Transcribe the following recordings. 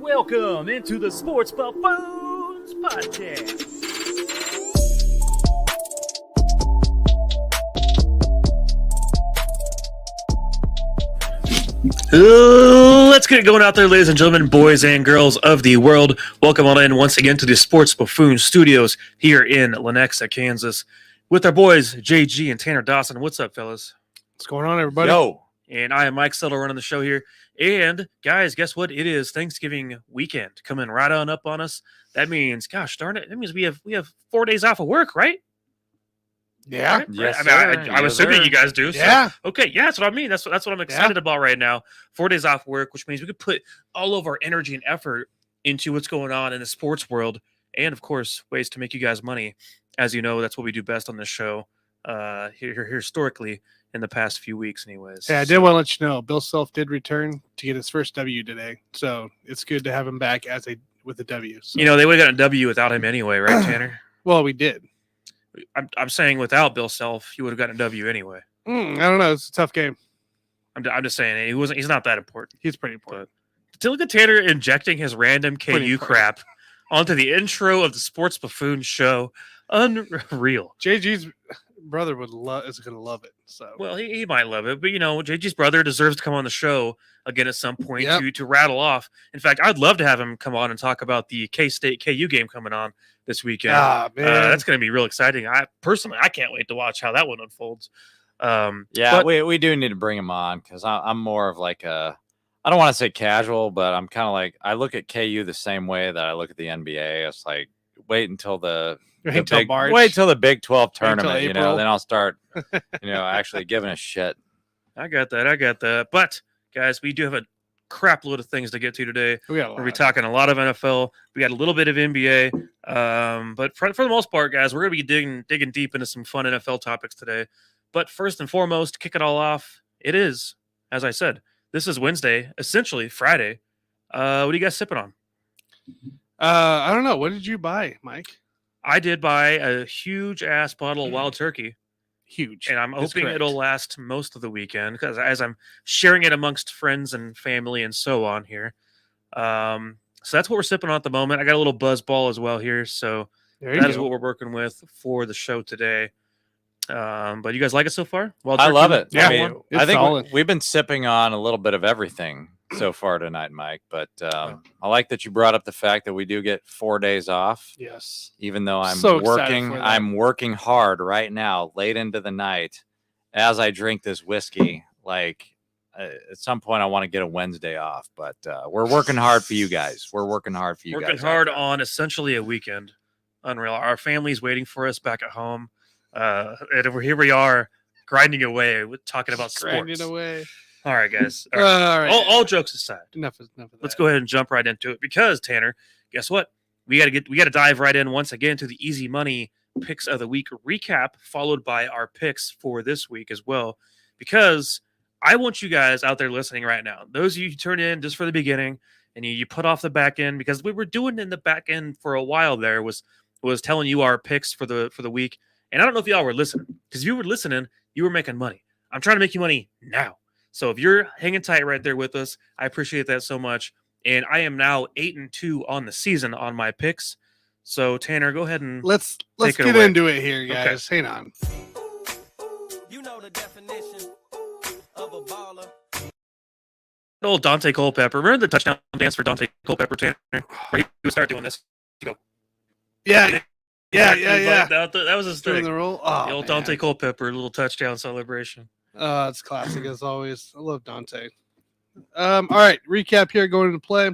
Welcome into the Sports Buffoons Podcast. Let's get it going out there, ladies and gentlemen, boys and girls of the world. Welcome on in once again to the Sports Buffoon Studios here in Lenexa, Kansas, with our boys JG and Tanner Dawson. What's up, fellas? What's going on, everybody? Yo. And I am Mike Settle running the show here. And guys, guess what? It is Thanksgiving weekend coming right on up on us. That means, gosh darn it, that means we have 4 days off of work, right? Yeah. Right? Yes, I'm assuming you guys do. So. Yeah. Okay. Yeah, that's what I mean. That's what I'm excited about right now. 4 days off work, which means we could put all of our energy and effort into what's going on in the sports world, and of course, ways to make you guys money. As you know, that's what we do best on this show. Here historically in the past few weeks, anyways. Yeah, I did want to let you know, Bill Self did return to get his first W today, so it's good to have him back with a W. So. You know, they would have gotten a W without him anyway, right, Tanner? Well, we did. I'm saying without Bill Self, you would have gotten a W anyway. I don't know. It's a tough game. I'm just saying he's not that important. He's pretty important. But to look at Tanner injecting his random KU crap onto the intro of the Sports Buffoon show, unreal. JG's brother is going to love it. So well, he might love it, but you know, JG's brother deserves to come on the show again at some point to rattle off. In fact, I'd love to have him come on and talk about the K-State KU game coming on this weekend. Man. That's going to be real exciting. I can't wait to watch how that one unfolds. We do need to bring him on because I'm more of like I don't want to say casual, but I'm kind of like I look at KU the same way that I look at the NBA. It's like wait until the Big 12 tournament, you know, then I'll start, actually giving a shit. I got that. But guys, we do have a crap load of things to get to today. We'll be talking a lot of NFL. We got a little bit of NBA. But for the most part, guys, we're going to be digging deep into some fun NFL topics today. But first and foremost, to kick it all off, it is, as I said, this is Wednesday, essentially Friday. What are you guys sipping on? I don't know. What did you buy, Mike? I did buy a huge ass bottle of Wild Turkey. Huge. And I'm hoping it'll last most of the weekend because as I'm sharing it amongst friends and family and so on here. So that's what we're sipping on at the moment. I got a little Buzz Ball as well here. So that is what we're working with for the show today. But you guys like it so far? Wild Turkey? I love it. Yeah, I think we've been sipping on a little bit of everything so far tonight, Mike. But I like that you brought up the fact that we do get 4 days off. Yes. Even though I'm I'm working hard right now, late into the night, as I drink this whiskey. Like at some point, I want to get a Wednesday off. But we're working hard for you guys. Working Working hard on essentially a weekend. Unreal. Our family's waiting for us back at home. And here we are grinding away with talking about sports. Grinding away. All right, guys. All right. All jokes aside, enough of that. Let's go ahead and jump right into it because Tanner, guess what? We got to dive right in once again to the easy money picks of the week recap, followed by our picks for this week as well. Because I want you guys out there listening right now, those of you who turn in just for the beginning and you put off the back end because we were doing in the back end for a while there was telling you our picks for the week. And I don't know if y'all were listening, because if you were listening, you were making money. I'm trying to make you money now. So if you're hanging tight right there with us, I appreciate that so much. And I am now 8-2 on the season on my picks. So Tanner, go ahead and let's get into it here, guys. Okay. Hang on. You know the definition of a baller. Old Dante Culpepper. Remember the touchdown dance for Dante Culpepper, Tanner? Where he would start doing this. You go. Yeah. That was his thing. The roll. The old Dante Culpepper little touchdown celebration. It's classic as always. I love Dante. All right, recap here going into play.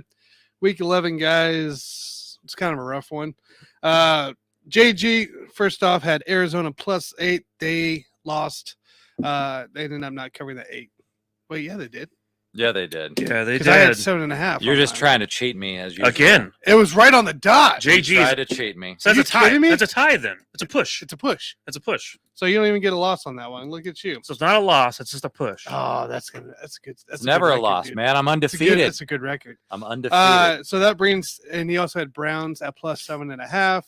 Week 11, guys. It's kind of a rough one. JG, first off, had Arizona +8. They lost. They ended up not covering the 8. Wait, yeah, they did. Yeah, they did. Yeah, they did. I had 7.5. You're just trying to cheat me as usual. Again. It was right on the dot. JG tried to cheat me. So that's a tie. That's a tie then. It's a push. It's a push. It's a push. So you don't even get a loss on that one. Look at you. So it's not a loss. It's just a push. Oh, that's good. That's never a a loss, dude. man. I'm undefeated. That's a good record. I'm undefeated. So that brings, and he also had Browns at +7.5.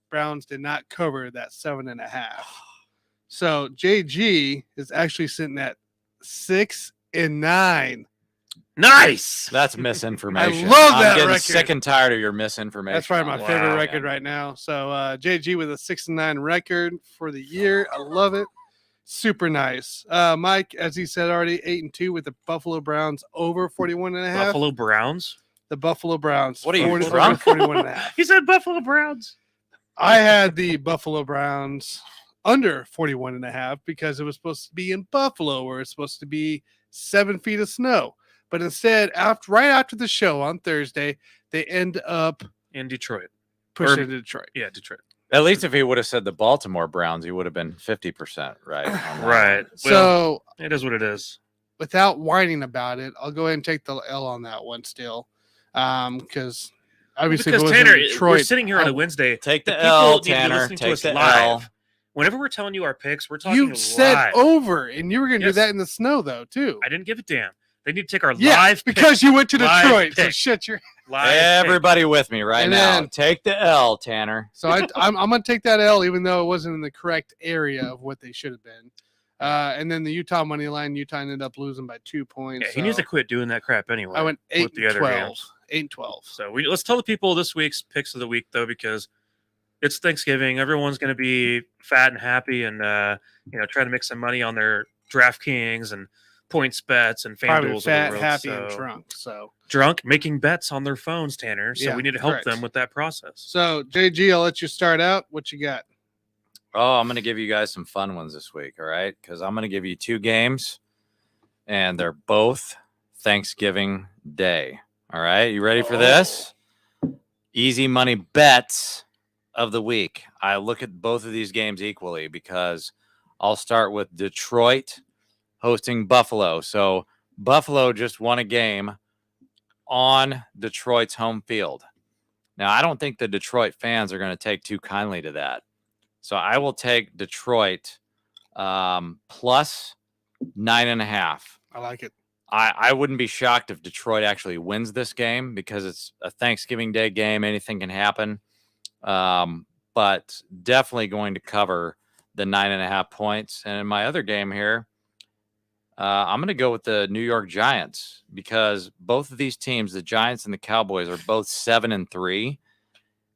Browns did not cover that 7.5. So JG is actually sitting at 6-9. Nice. That's misinformation. love I'm that getting record. sick and tired of your misinformation. That's probably my on favorite that. record right now. So JG with a 6-9 record for the year. I love it. Super nice. Mike, as he said already, 8-2 with the Buffalo Browns over 41.5. Buffalo Browns. The Buffalo Browns. What are you, 40 drunk? over 41.5. He said Buffalo Browns. I had the Buffalo Browns under 41.5 because it was supposed to be in Buffalo where it's supposed to be 7 feet of snow. But instead, right after the show on Thursday, they end up In Detroit. pushing to Detroit. Yeah, Detroit. At least if he would have said the Baltimore Browns, he would have been 50% right. on that Right. one. Well, So it is what it is. without whining about it, I'll go ahead and take the L on that one still. Because obviously, Because if it was in Tanner, Detroit, we're sitting here on a Wednesday. Take the people L, need to be Tanner. listening to Take us the live. L. Whenever we're telling you our picks, we're talking you said live. over, and you were going to Yes. do that in the snow, though, too. I didn't give a damn. They need to take our Yeah, live because you went to Live Detroit. So pick. shut your. live pick. Everybody with me right And now. then- Take the L, Tanner. So I'm going to take that L, even though it wasn't in the correct area of what they should have been. And then the Utah money line, Utah ended up losing by 2 points. Yeah, he needs to quit doing that crap anyway. I went with the other 8-12. games. 8-12. So let's tell the people this week's picks of the week though, because it's Thanksgiving. Everyone's going to be fat and happy, and try to make some money on their DraftKings and points bets and Probably FanDuels. fat, of the world. happy, So, and drunk. So drunk, making bets on their phones, Tanner. So Yeah, we need to help correct. them with that process. So JG, I'll let you start out. What you got? Oh, I'm going to give you guys some fun ones this week, all right? Because I'm going to give you 2 games, and they're both Thanksgiving Day. All right, you ready for this? Easy money bets of the week. I look at both of these games equally because I'll start with Detroit hosting Buffalo. So Buffalo just won a game on Detroit's home field. Now, I don't think the Detroit fans are going to take too kindly to that. So I will take Detroit plus 9.5. I like it. I wouldn't be shocked if Detroit actually wins this game because it's a Thanksgiving Day game. Anything can happen. But definitely going to cover the 9.5 points. And in my other game here, I'm going to go with the New York Giants because both of these teams, the Giants and the Cowboys, are both 7-3.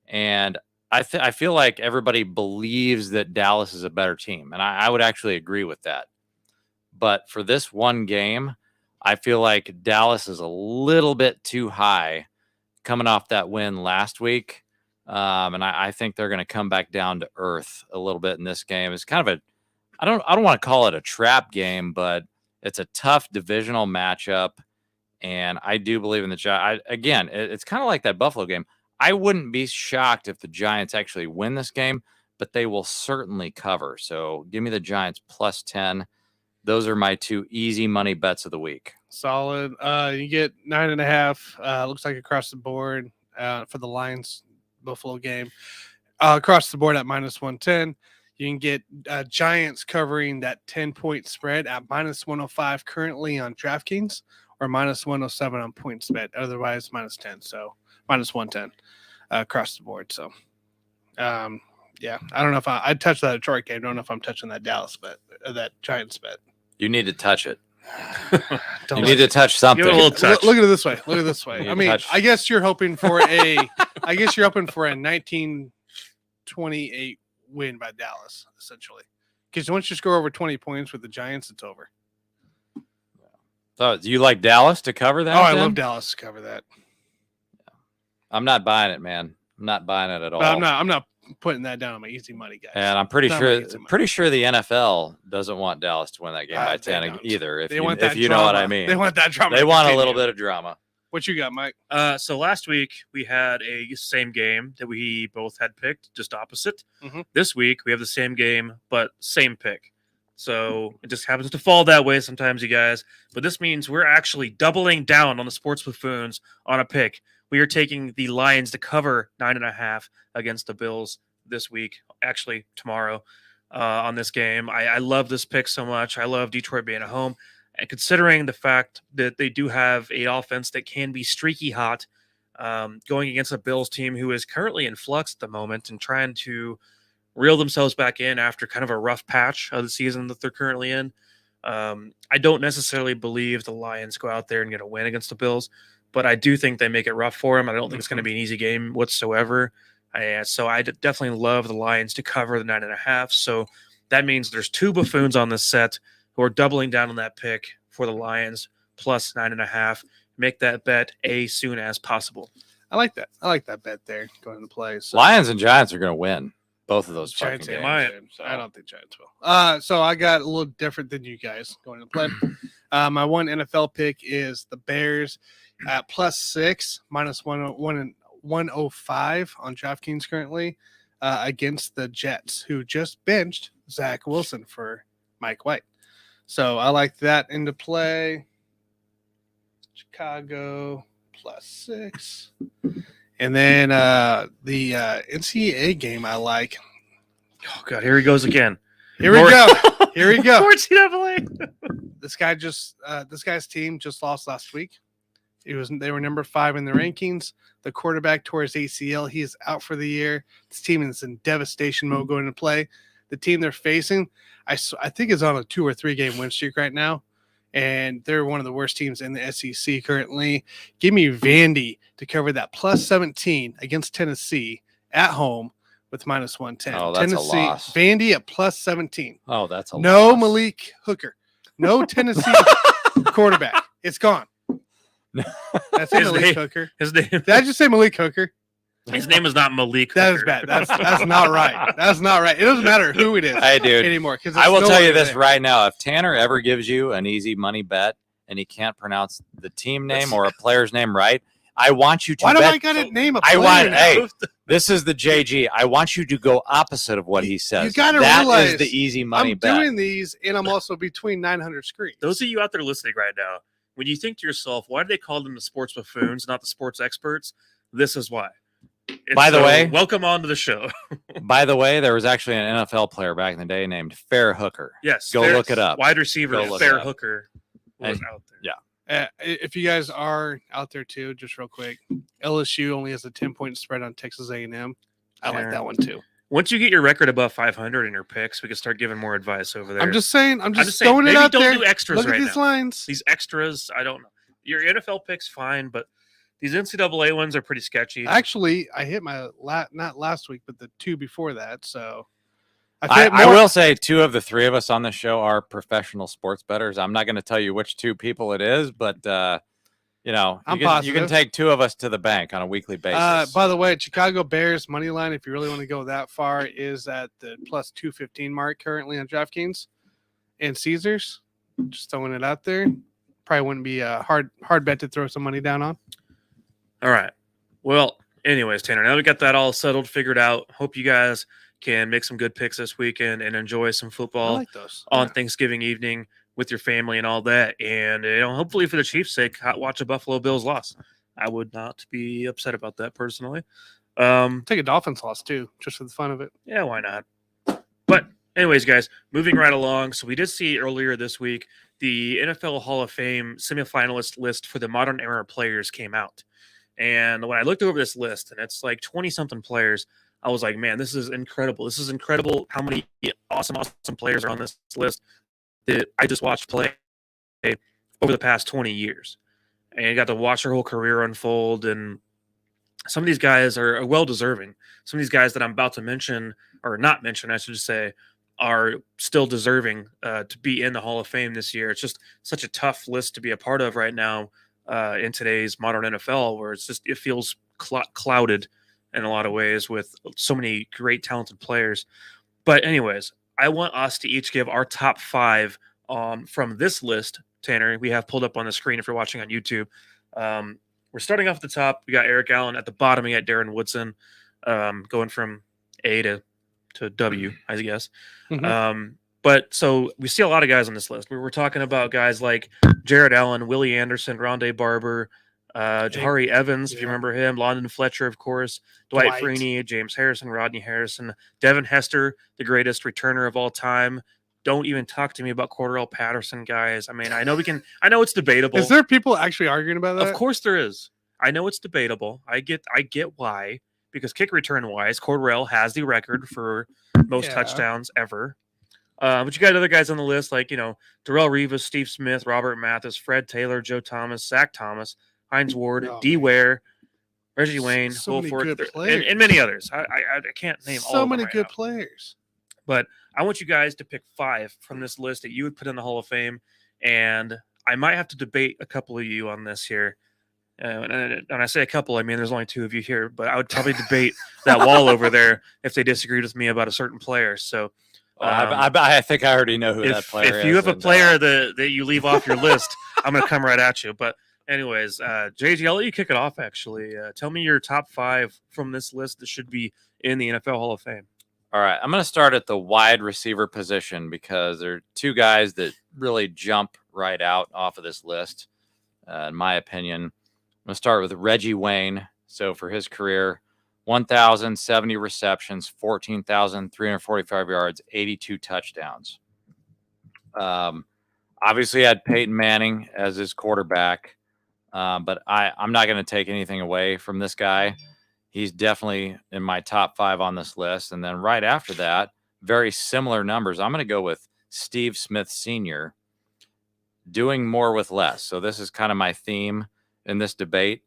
And I feel like everybody believes that Dallas is a better team. And I would actually agree with that. But for this one game, I feel like Dallas is a little bit too high coming off that win last week. And I think they're going to come back down to earth a little bit in this game. It's kind of I don't want to call it a trap game, but it's a tough divisional matchup. And I do believe in the Giants. Again, it's kind of like that Buffalo game. I wouldn't be shocked if the Giants actually win this game, but they will certainly cover. So give me the Giants plus 10. Those are my 2 easy money bets of the week. Solid. You get 9.5. Looks like across the board for the Lions Buffalo game. Across the board at minus 110. You can get Giants covering that 10-point spread at minus 105 currently on DraftKings or minus 107 on PointsBet. Otherwise, minus 10. So minus 110 across the board. So, yeah, I don't know if I'd touch that Detroit game. I don't know if I'm touching that Dallas bet, that Giants bet. You need to touch it. Don't You like need to it. touch something. Give it a little touch. Look at it this way. Look at it this way. You I mean, touch- I guess you're hoping for a 1928 win by Dallas, essentially. Because once you score over 20 points with the Giants, it's over. So, do you like Dallas to cover that? Oh, I then? love Dallas to cover that. I'm not buying it, man. I'm not buying it at all. But I'm not putting that down on my easy money, guys. And I'm pretty Not sure my easy money. the NFL doesn't want Dallas to win that game by They 10 don't. either. If They you, want if that you drama. know what I mean. They want that drama. They to want a continue. little bit of drama. What you got, Mike? So last week we had a same game that we both had picked, just opposite. Mhm. This week we have the same game, but same pick. So it just happens to fall that way sometimes, you guys. But this means we're actually doubling down on the sports buffoons on a pick. We are taking the Lions to cover 9.5 against the Bills this week, actually tomorrow on this game. I love this pick so much. I love Detroit being at home. And considering the fact that they do have an offense that can be streaky hot, going against a Bills team who is currently in flux at the moment and trying to reel themselves back in after kind of a rough patch of the season that they're currently in, I don't necessarily believe the Lions go out there and get a win against the Bills, but I do think they make it rough for them. I don't think it's going to be an easy game whatsoever. So I definitely love the Lions to cover the 9.5. So that means there's two buffoons on this set who are doubling down on that pick for the Lions plus 9.5. Make that bet as soon as possible. I like that. I like that bet there going to play. So. Lions and Giants are going to win both of those Giants fucking and games. so. I don't think Giants will. So I got a little different than you guys going to play. My one NFL pick is the Bears at +6, -105 on DraftKings currently against the Jets, who just benched Zach Wilson for Mike White. So I like that into play. Chicago +6. And then the NCAA game I like. Oh, God, here he goes again. Here we go. Here we go. NCAA. This guy's team just lost last week. They were number 5 in the rankings. The quarterback tore his ACL. He is out for the year. This team is in devastation mode going to play. The team they're facing, I think, is on a 2 or 3 game win streak right now, and they're one of the worst teams in the SEC currently. Give me Vandy to cover that +17 against Tennessee at home with -110. Oh, that's a Tennessee, loss. Vandy at +17. Oh, that's a No loss. Malik Hooker. No Tennessee quarterback. It's gone. That's it, His Malik name- Hooker. His name, Did I just say Malik Hooker? his name is not Malik. That is Hooker. bad. That's not right. That's not right. It doesn't matter who it is Hey, dude, anymore. Because I will tell you this right now. If Tanner ever gives you an easy money bet and he can't pronounce the team name or a player's name right, I want you to Why do bet. I got to name a I player want, now? hey, this is the JG. I want you to go opposite of what he says. You gotta That realize is the easy money I'm bet. doing these, and I'm also between 900 screens. Those of you out there listening right now, when you think to yourself, why do they call them the sports buffoons, not the sports experts? This is why. By the way- welcome on to the show. By the way, there was actually an NFL player back in the day named Fair Hooker. Yes, Go look it up. Wide receiver Go look Fair it up. Hooker was And- out there. yeah. If you guys are out there too, just real quick, LSU only has a 10-point spread on Texas A&M. I like that one too. Once you get your record above 500 in your picks, we can start giving more advice over there. I'm just saying. I'm just saying, throwing it maybe out don't there. do extras Look right at these now. lines. These extras, I don't know. Your NFL picks, fine, but these NCAA ones are pretty sketchy. Actually, I hit my not last week, but the 2 before that. So I I will say 2 of the 3 of us on this show are professional sports bettors. I'm not going to tell you which 2 people it is, but you know, I'm you can positive. take 2 of us to the bank on a weekly basis. By the way, Chicago Bears money line, if you really want to go that far, is at the +215 mark currently on DraftKings and Caesars. Just throwing it out there. Probably wouldn't be a hard bet to throw some money down on. All right. Well, anyways, Tanner, now we got that all settled, figured out. Hope you guys can make some good picks this weekend and enjoy some I football like those. on Yeah. Thanksgiving evening with your family and all that. And hopefully for the Chiefs' sake, watch a Buffalo Bills loss. I would not be upset about that personally. Take a Dolphins loss too, just for the fun of it. Yeah, why not? But anyways, guys, moving right along. So we did see earlier this week the NFL Hall of Fame semifinalist list for the modern era players came out. And when I looked over this list, and it's like 20-something players, I was like, man, this is incredible. This is incredible how many awesome players are on this list that I just watched play over the past 20 years. And I got to watch their whole career unfold. And some of these guys are well-deserving. Some of these guys that I'm about to mention, or not mention, I should say, are still deserving to be in the Hall of Fame this year. It's just such a tough list to be a part of right now in today's modern NFL, where it feels clouded in a lot of ways with so many great, talented players. But anyways, I want us to each give our top 5 from this list. Tanner, we have pulled up on the screen if you're watching on YouTube. We're starting off at the top. We got Eric Allen. At the bottom, we got Darren Woodson, going from A to W, I guess. Mhm. But so we see a lot of guys on this list. We were talking about guys like Jared Allen, Willie Anderson, Rondé Barber, Jahari Evans, if you Yeah. remember him, London Fletcher, of course, Dwight Freeney, James Harrison, Rodney Harrison, Devin Hester, the greatest returner of all time. Don't even talk to me about Cordell Patterson, guys. I mean, I know it's debatable. Is there people actually arguing about that? Of course there is. I know it's debatable. I get why, because kick return wise, Cordell has the record for most Yeah. touchdowns ever. But you got other guys on the list like, Darrell Rivas, Steve Smith, Robert Mathis, Fred Taylor, Joe Thomas, Zach Thomas, Heinz Ward, Oh, D. man. Ware, Reggie Wayne, So Will many Fork, good and players. many others. I can't name all So of them many right good now. players. But I want you guys to pick 5 from this list that you would put in the Hall of Fame. And I might have to debate a couple of you on this here. And I say a couple, I mean, there's only 2 of you here, but I would probably debate that wall over there if they disagreed with me about a certain player. So I think I already know who that if player is. you have a player that you leave off your list, I'm going to come right at you. But anyways, JG, I'll let you kick it off, actually. Tell me your top 5 from this list that should be in the NFL Hall of Fame. All right, I'm going to start at the wide receiver position because there are 2 guys that really jump right out off of this list, in my opinion. I'm going to start with Reggie Wayne. So for his career, 1,070 receptions, 14,345 yards, 82 touchdowns. Obviously, had Peyton Manning as his quarterback, but I'm not going to take anything away from this guy. He's definitely in my top 5 on this list. And then right after that, very similar numbers. I'm going to go with Steve Smith Sr., doing more with less. So this is kind of my theme in this debate.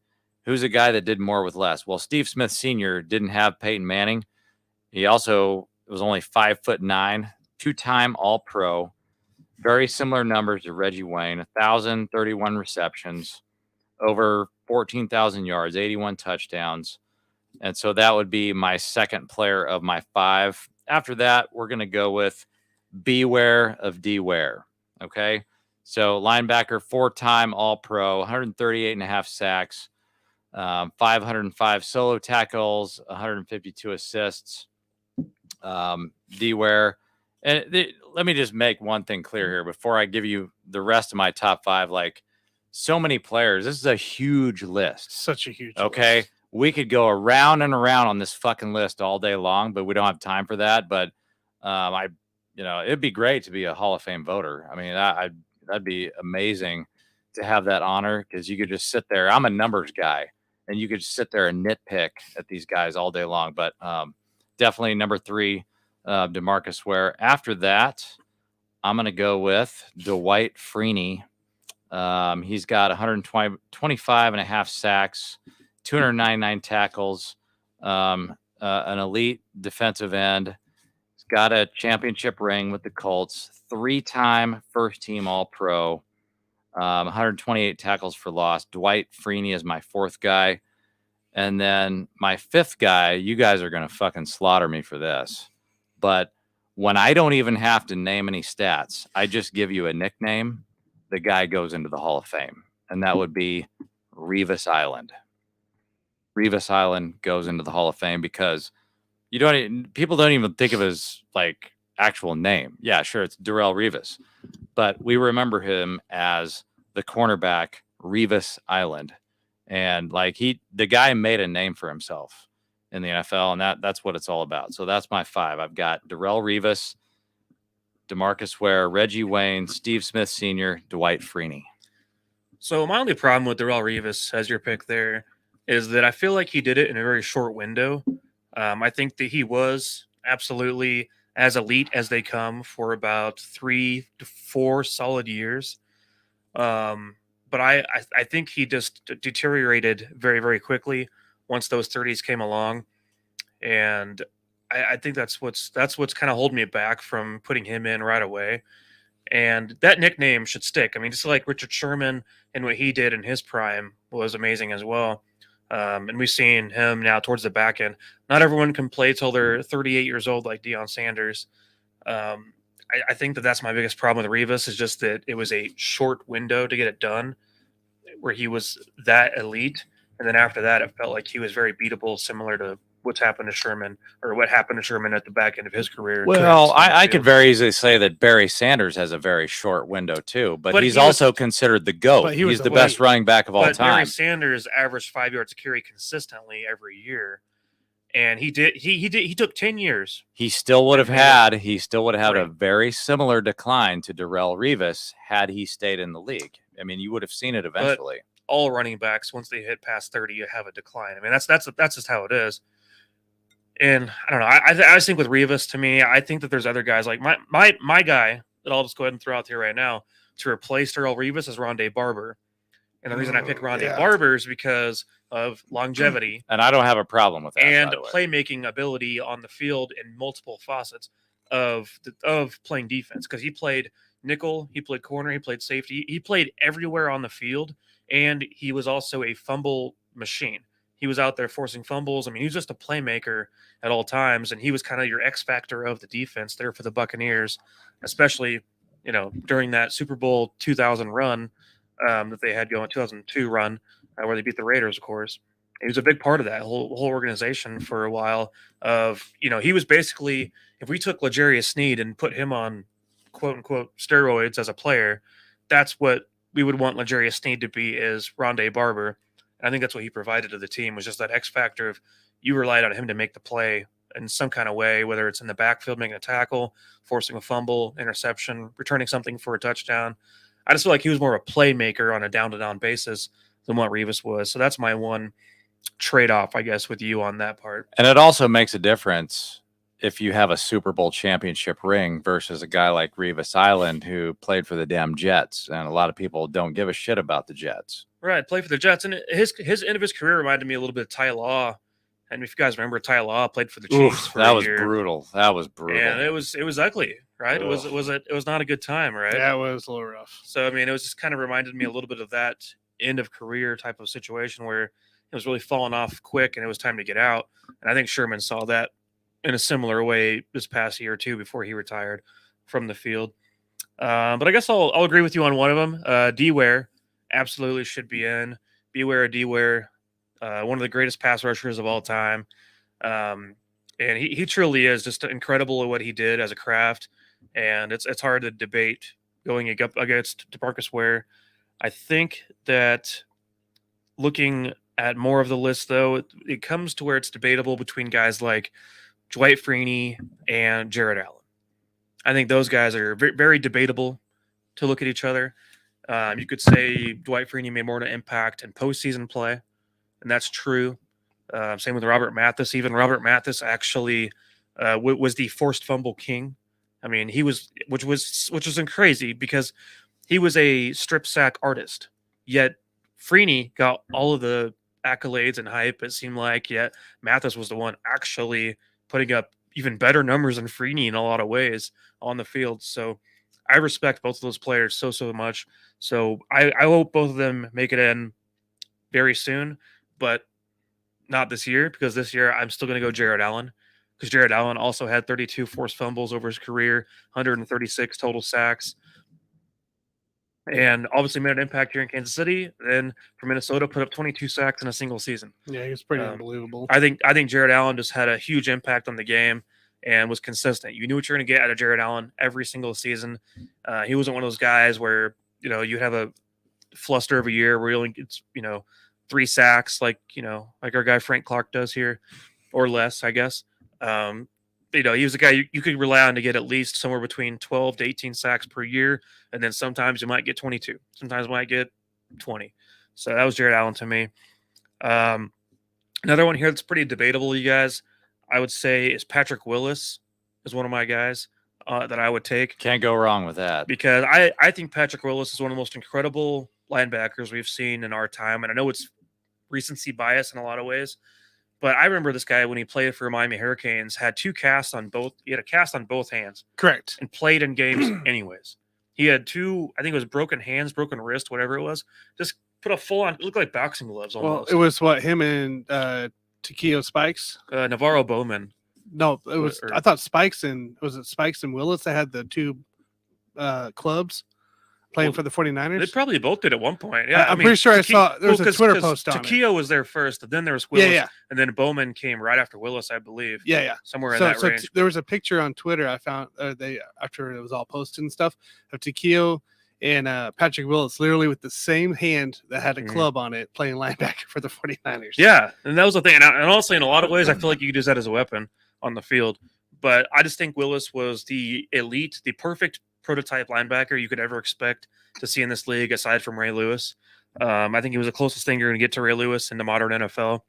Who's a guy that did more with less? Well, Steve Smith Sr. didn't have Peyton Manning. He also was only 5'9", 2-time All-Pro. Very similar numbers to Reggie Wayne, 1,031 receptions, over 14,000 yards, 81 touchdowns. And so that would be my second player of my 5. After that, we're going to go with Beware of D. Ware. Okay. So linebacker, 4-time All-Pro, 138.5 sacks, 505 solo tackles, 152 assists. D. Ware. And let me just make one thing clear here before I give you the rest of my top 5. Like, so many players. This is a huge list. Such a huge Okay. list. We could go around and around on this fucking list all day long, but we don't have time for that. But it'd be great to be a Hall of Fame voter. I mean, that'd be amazing to have that honor because you could just sit there. I'm a numbers guy, and you could just sit there and nitpick at these guys all day long. But definitely number 3, DeMarcus Ware. After that, I'm going to go with Dwight Freeney. He's got 125 and a half sacks, 299 tackles, an elite defensive end. He's got a championship ring with the Colts, 3-time first-team All-Pro, 128 tackles for loss. Dwight Freeney is my 4th guy. And then my 5th guy, you guys are going to fucking slaughter me for this. But when I don't even have to name any stats, I just give you a nickname, the guy goes into the Hall of Fame, and that would be Revis Island. Revis Island goes into the Hall of Fame because people don't even think of his like actual name. Yeah, sure, it's Darrell Revis, but we remember him as the cornerback Revis Island, and the guy made a name for himself in the NFL, and that's what it's all about. So that's my 5. I've got Darrell Revis, DeMarcus Ware, Reggie Wayne, Steve Smith Sr., Dwight Freeney. So my only problem with Darrell Revis as your pick there is that I feel like he did it in a very short window. I think that he was absolutely as elite as they come for about 3 to 4 solid years. But I think he just deteriorated very, very quickly once those 30s came along. And I think that's what's kind of holding me back from putting him in right away. And that nickname should stick. I mean, just like Richard Sherman and what he did in his prime was amazing as well. And we've seen him now towards the back end. Not everyone can play till they're 38 years old like Deion Sanders. I think that's my biggest problem with Revis is just that it was a short window to get it done where he was that elite. And then after that, it felt like he was very beatable, similar to what's happened to Sherman or what happened to Sherman at the back end of his career. Well, I could very easily say that Barry Sanders has a very short window too, but he's also considered the GOAT. He's the best running back of all time. Barry Sanders averaged 5 yards a carry consistently every year. And he took 10 years. He still would have had a very similar decline to Darrell Revis had he stayed in the league. I mean, you would have seen it eventually. But all running backs, once they hit past 30, you have a decline. I mean, that's just how it is. And I don't know. I just think with Rivas, to me, I think that there's other guys like my guy that I'll just go ahead and throw out there right now to replace Darrell Rivas is Rondé Barber. And the reason I pick Rondé Barber is because of longevity And I don't have a problem with that. and by the way. playmaking ability on the field in multiple facets of playing defense. Because he played nickel, he played corner, he played safety, he played everywhere on the field, and he was also a fumble machine. He was out there forcing fumbles. I mean, he was just a playmaker at all times, and he was kind of your X factor of the defense there for the Buccaneers, especially during that Super Bowl 2000 run that they had going, 2002 run where they beat the Raiders, of course. He was a big part of that whole organization for a while. He was basically, if we took L'Jarius Sneed and put him on quote unquote steroids as a player, that's what we would want L'Jarius Sneed to be, is Rondé Barber. And I think that's what he provided to the team, was just that X factor of you relied on him to make the play in some kind of way, whether it's in the backfield, making a tackle, forcing a fumble, interception, returning something for a touchdown. I just feel like he was more of a playmaker on a down-to-down basis than what Rivas was. So that's my one trade-off, I guess, with you on that part. And it also makes a difference if you have a Super Bowl championship ring versus a guy like Revis Island who played for the damn Jets. And a lot of people don't give a shit about the Jets. Right, play for the Jets. And his end of his career reminded me a little bit of Ty Law. And if you guys remember, Ty Law played for the Chiefs for that a was year. brutal. That was brutal. And it was ugly, right? It was not a good time, right? Yeah, it was a little rough. So I mean, it was just kind of reminded me a little bit of that end of career type of situation where it was really falling off quick and it was time to get out. And I think Sherman saw that in a similar way this past year or two before he retired from the field. But I guess I'll agree with you on one of them. D-Ware absolutely should be in. Beware of D-Ware. One of the greatest pass rushers of all time. And he truly is just incredible at what he did as a craft. And it's hard to debate going up against DeMarcus Ware. I think that looking at more of the list, though, it comes to where it's debatable between guys like Dwight Freeney and Jared Allen. I think those guys are very, very debatable to look at each other. You could say Dwight Freeney made more of an impact in postseason play, and that's true. Same with Robert Mathis. Even Robert Mathis actually was the forced fumble king. I mean, he was, which was crazy because he was a strip sack artist. Yet Freeney got all of the accolades and hype, it seemed like. Yet Mathis was the one actually putting up even better numbers than Freeney in a lot of ways on the field. So I respect both of those players so much. So I hope both of them make it in very soon, but not this year, because this year I'm still going to go Jared Allen, because Jared Allen also had 32 forced fumbles over his career, 136 total sacks, and obviously made an impact here in Kansas City. Then for Minnesota, put up 22 sacks in a single season. Yeah, he was pretty unbelievable. I think Jared Allen just had a huge impact on the game and was consistent. You knew what you're going to get out of Jared Allen every single season. He wasn't one of those guys where you have a fluster of a year where he only gets 3 sacks like our guy Frank Clark does here, or less, I guess. He was a guy you could rely on to get at least somewhere between 12 to 18 sacks per year, and then sometimes you might get 22, sometimes you might get 20. So that was Jared Allen to me. Another one here that's pretty debatable, you guys, I would say, is Patrick Willis is one of my guys that I would take. Can't go wrong with that. Because I think Patrick Willis is one of the most incredible linebackers we've seen in our time. And I know it's recency bias in a lot of ways, but I remember this guy when he played for Miami Hurricanes had 2 casts on both. He had a cast on both hands. Correct. And played in games anyways. He had 2, I think it was broken hands, broken wrist, whatever it was. Just put a full on, it looked like boxing gloves almost. Well, it was him and Takeo Spikes? Navarro Bowman. No, it was, I thought Spikes and Willis that had the 2 clubs playing for the 49ers? They probably both did at one point. Yeah, I'm pretty sure I saw there was a Twitter post on Takeo was there first, then there was Willis, and then Bowman came right after Willis, I believe. Yeah. Somewhere in that range. There was a picture on Twitter I found after it was all posted and stuff of Takeo and Patrick Willis literally with the same hand that had a club on it playing linebacker for the 49ers. Yeah, and that was the thing. And honestly, in a lot of ways, I feel like you could use that as a weapon on the field. But I just think Willis was the elite, the perfect prototype linebacker you could ever expect to see in this league, aside from Ray Lewis. I think he was the closest thing you're going to get to Ray Lewis in the modern NFL.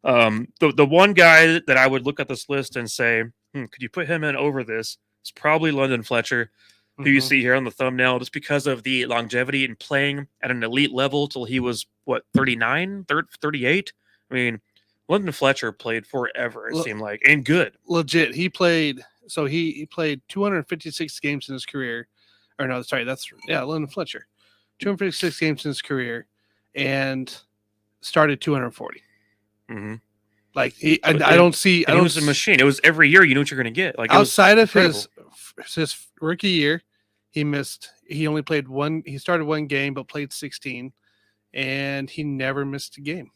The one guy that I would look at this list and say, could you put him in over this? It's probably London Fletcher, who you Mhm. see here on the thumbnail, just because of the longevity and playing at an elite level till he was, what, 39, 38? I mean, London Fletcher played forever, it Le- seemed like, and good. Legit, he played. So he played 256 games in his career. Or no, sorry, London Fletcher, 256 games in his career, and started 240. hmm Like I And, don't see. I and he don't was a machine. It was every year you knew what you're going to get. Like, it was outside of incredible. his rookie year, he missed. He only played one. He started one game, but played 16, and he never missed a game.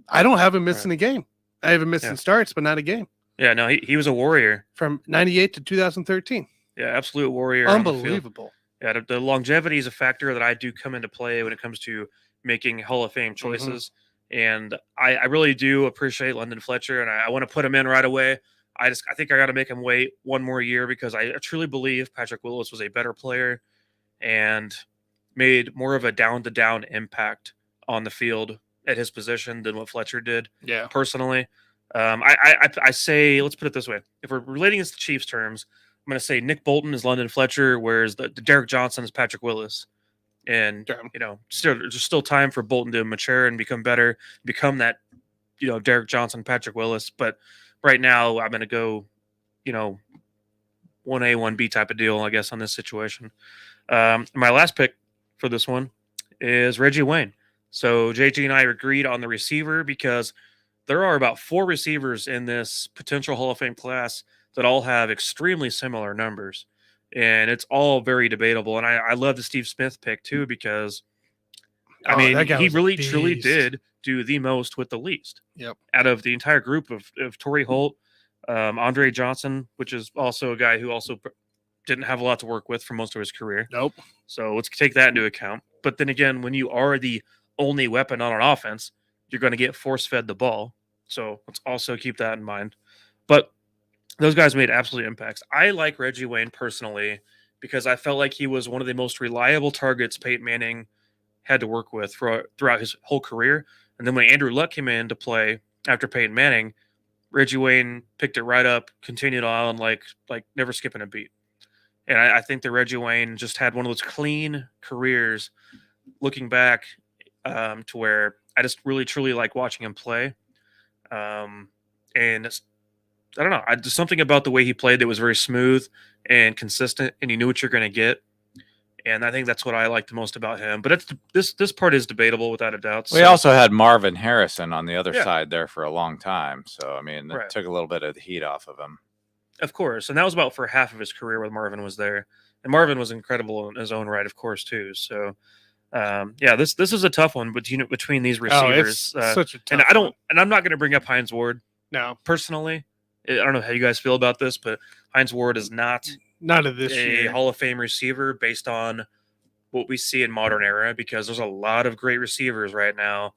I don't have him missing a game. I have him missing Yeah. starts, but not a game Yeah, no, he was a warrior. from 98 to 2013. Yeah, absolute warrior. on the field. Unbelievable. Yeah, the longevity is a factor that I do come into play when it comes to making Hall of Fame choices. And I really do appreciate London Fletcher, and I want to put him in right away. I think I got to make him wait one more year because I truly believe Patrick Willis was a better player and made more of a down-to-down impact on the field at his position than what Fletcher did. Yeah. Personally, I say, let's put it this way: if we're relating this to Chiefs terms, I'm going to say Nick Bolton is London Fletcher, whereas the Derek Johnson is Patrick Willis. And there's still time for Bolton to mature and become better, become that Derek Johnson, Patrick Willis. But right now, I'm going to go 1A, 1B type of deal, I guess, on this situation. My last pick for this one is Reggie Wayne. So JG and I agreed on the receiver because there are about 4 receivers in this potential Hall of Fame class that all have extremely similar numbers. And it's all very debatable. And I love the Steve Smith pick too, because Oh, that guy he was a really truly beast. did do the most with the least. Yep. Out of the entire group of Torrey Holt, Andre Johnson, which is also a guy who also didn't have a lot to work with for most of his career. Nope. So let's take that into account. But then again, when you are the only weapon on an offense, you're going to get force fed the ball. So let's also keep that in mind. But those guys made absolute impacts. I like Reggie Wayne personally because I felt like he was one of the most reliable targets Peyton Manning had to work with throughout his whole career. And then when Andrew Luck came in to play after Peyton Manning, Reggie Wayne picked it right up, continued on like never skipping a beat. And I think that Reggie Wayne just had one of those clean careers looking back to where I just really, truly like watching him play. And I don't know. Just something about the way he played that was very smooth and consistent, and you knew what you're going to get. And I think that's what I like the most about him. But this part is debatable without a doubt. We also had Marvin Harrison on the other Yeah. side there for a long time. So, I mean, that Right. took a little bit of the heat off of him. Of course. And that was about for half of his career when Marvin was there. And Marvin was incredible in his own right, of course, too. So, this is a tough one between these receivers. Oh, it's such a tough and I don't, one. and I'm not going to bring up Hines Ward No, personally. I don't know how you guys feel about this, but Hines Ward is not not of this a year. Hall of Fame receiver based on what we see in modern era, because there's a lot of great receivers right now.